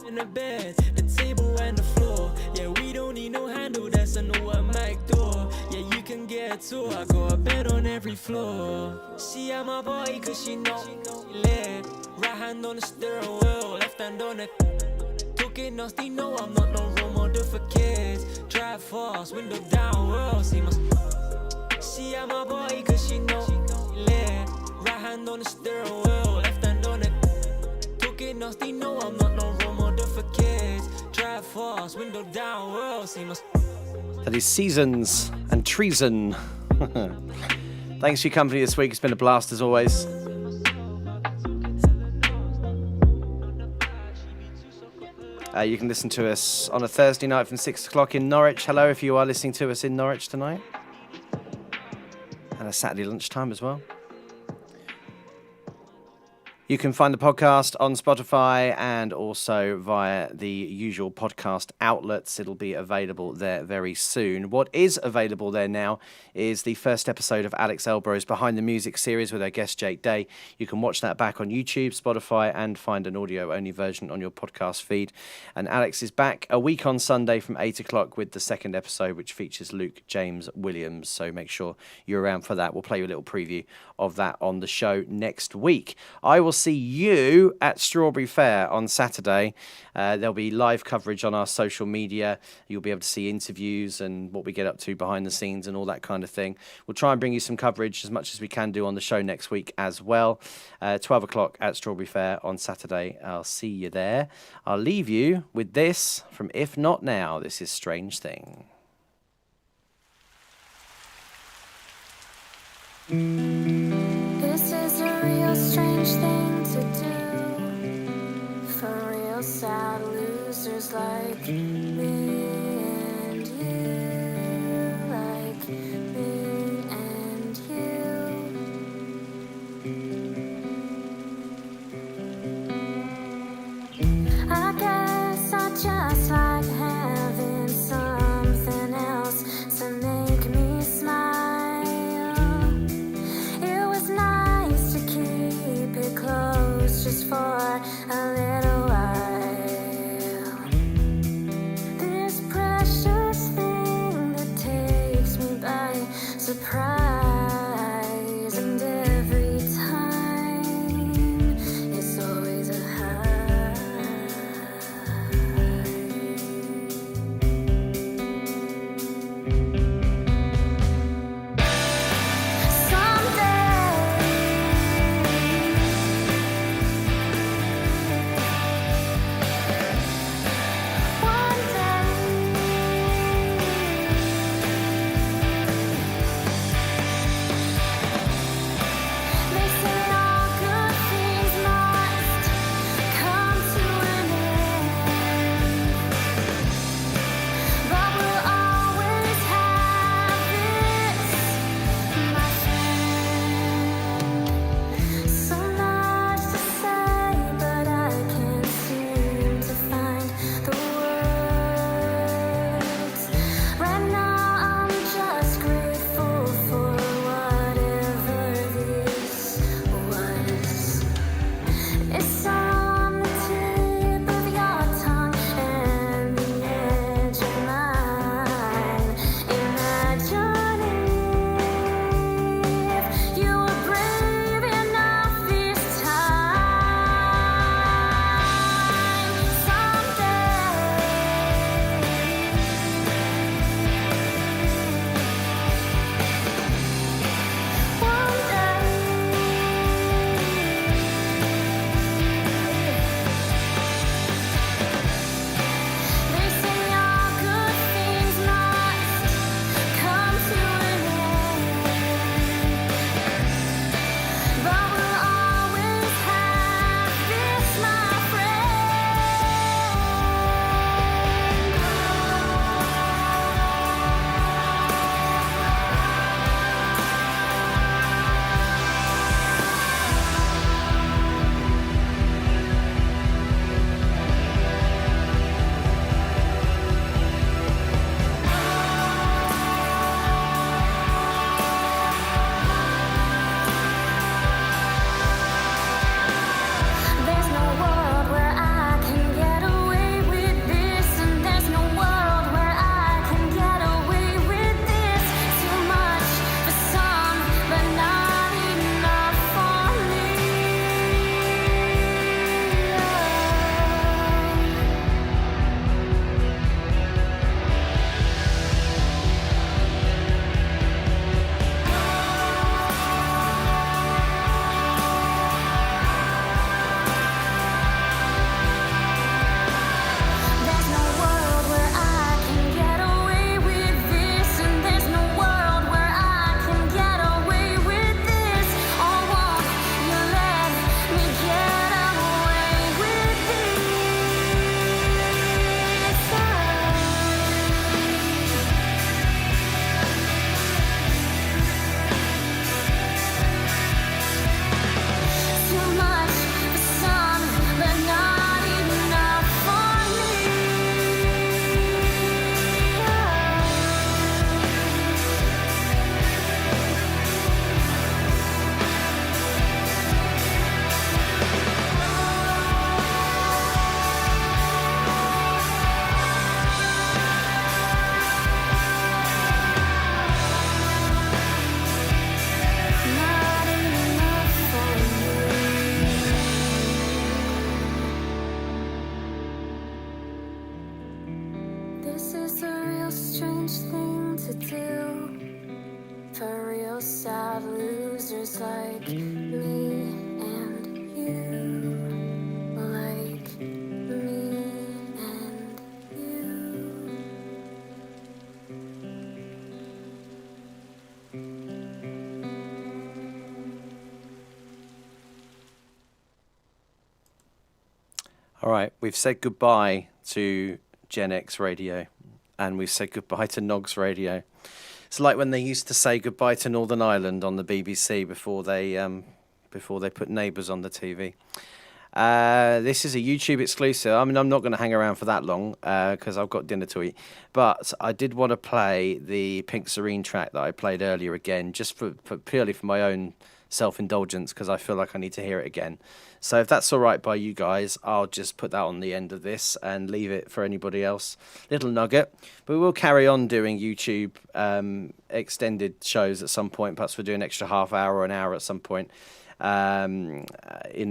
In the bed, the table and the floor. Yeah, we don't need no handle, that's an automatic door. Yeah, you can get a tour, I got a bed on every floor. She at my body cause she know lit. Right hand on the steering wheel, left hand on it. Talking nasty, no I'm not no role model for kids. Drive fast, window down, world. See my she at my body cause she know lit. Right hand on the steering wheel, left hand on it. Talking nasty, no I'm not no role model for kids. Drive fast, window down, world. See my That is Seasons and Treason. Thanks for your company this week. It's been a blast as always. You can listen to us on a Thursday night from 6 o'clock in Norwich. Hello if you are listening to us in Norwich tonight. And a Saturday lunchtime as well. You can find the podcast on Spotify and also via the usual podcast outlets. It'll be available there very soon. What is available there now is the first episode of Alex Elbrow's Behind the Music series with our guest Jake Day. You can watch that back on YouTube, Spotify, and find an audio-only version on your podcast feed. And Alex is back a week on Sunday from 8 o'clock with the second episode, which features Luke James Williams. So make sure you're around for that. We'll play you a little preview of that on the show next week. I will see you at Strawberry Fair on Saturday. There'll be live coverage on our social media. You'll be able to see interviews and what we get up to behind the scenes and all that kind of thing. We'll try and bring you some coverage as much as we can do on the show next week as well. 12 o'clock at Strawberry Fair on Saturday. I'll see you there. I'll leave you with this from If Not Now. This is Strange Thing. This is a real strange thing to do for real sad losers like me and you, like me and you. I guess I just like having something else to make me smile. Close just for a little while. This precious thing that takes me by surprise, and every time it's always a high. just like me and you, like me and you. All right, we've said goodbye to Gen X Radio, and we've said goodbye to Nogs Radio. It's like when they used to say goodbye to Northern Ireland on the BBC before they put Neighbours on the TV. This is a YouTube exclusive. I mean, I'm not going to hang around for that long because I've got dinner to eat. But I did want to play the Pink Serene track that I played earlier again, just purely for my own self-indulgence, because I feel like I need to hear it again. So if that's all right by you guys, I'll just put that on the end of this and leave it for anybody else. Little nugget. But we'll carry on doing YouTube extended shows at some point. Perhaps we'll do an extra half hour or an hour at some point in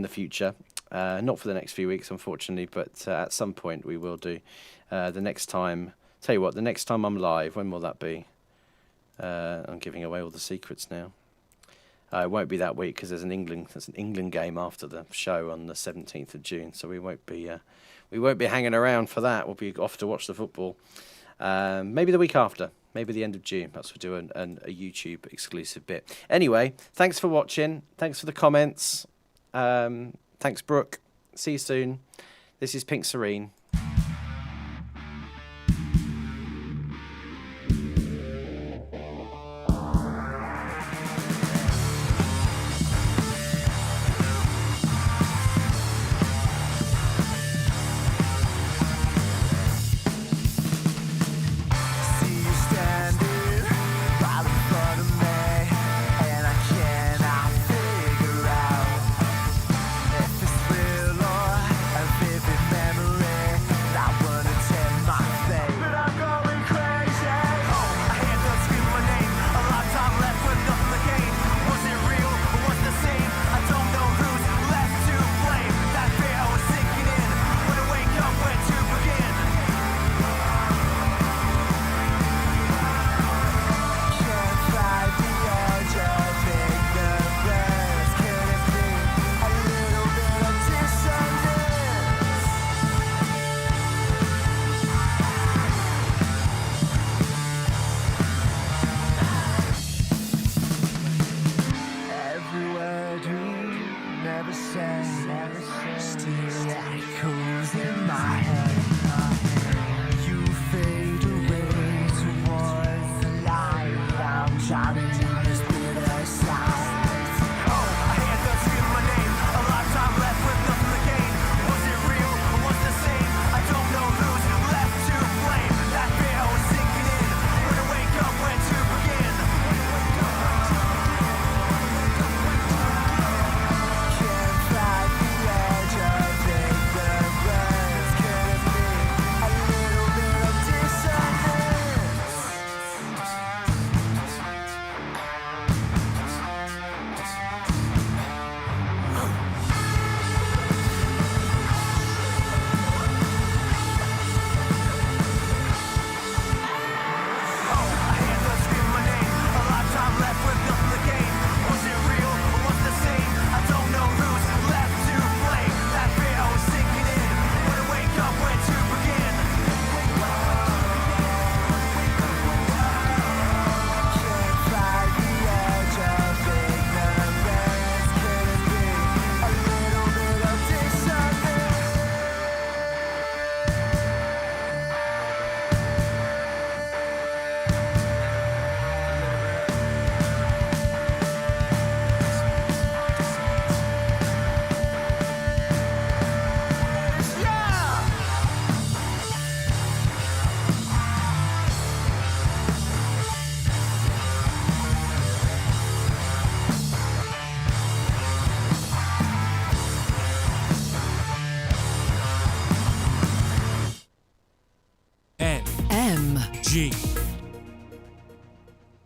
the future. Not for the next few weeks, unfortunately, but at some point we will do. The next time, tell you what, the next time I'm live, when will that be? I'm giving away all the secrets now. It won't be that week because there's an England game after the show on the 17th of June, so we won't be hanging around for that. We'll be off to watch the football. Maybe the week after, maybe the end of June. Perhaps we'll do a YouTube exclusive bit. Anyway, thanks for watching. Thanks for the comments. Thanks, Brooke. See you soon. This is Pink Serene. Still echoes in my head. You fade away towards the light. I'm trying to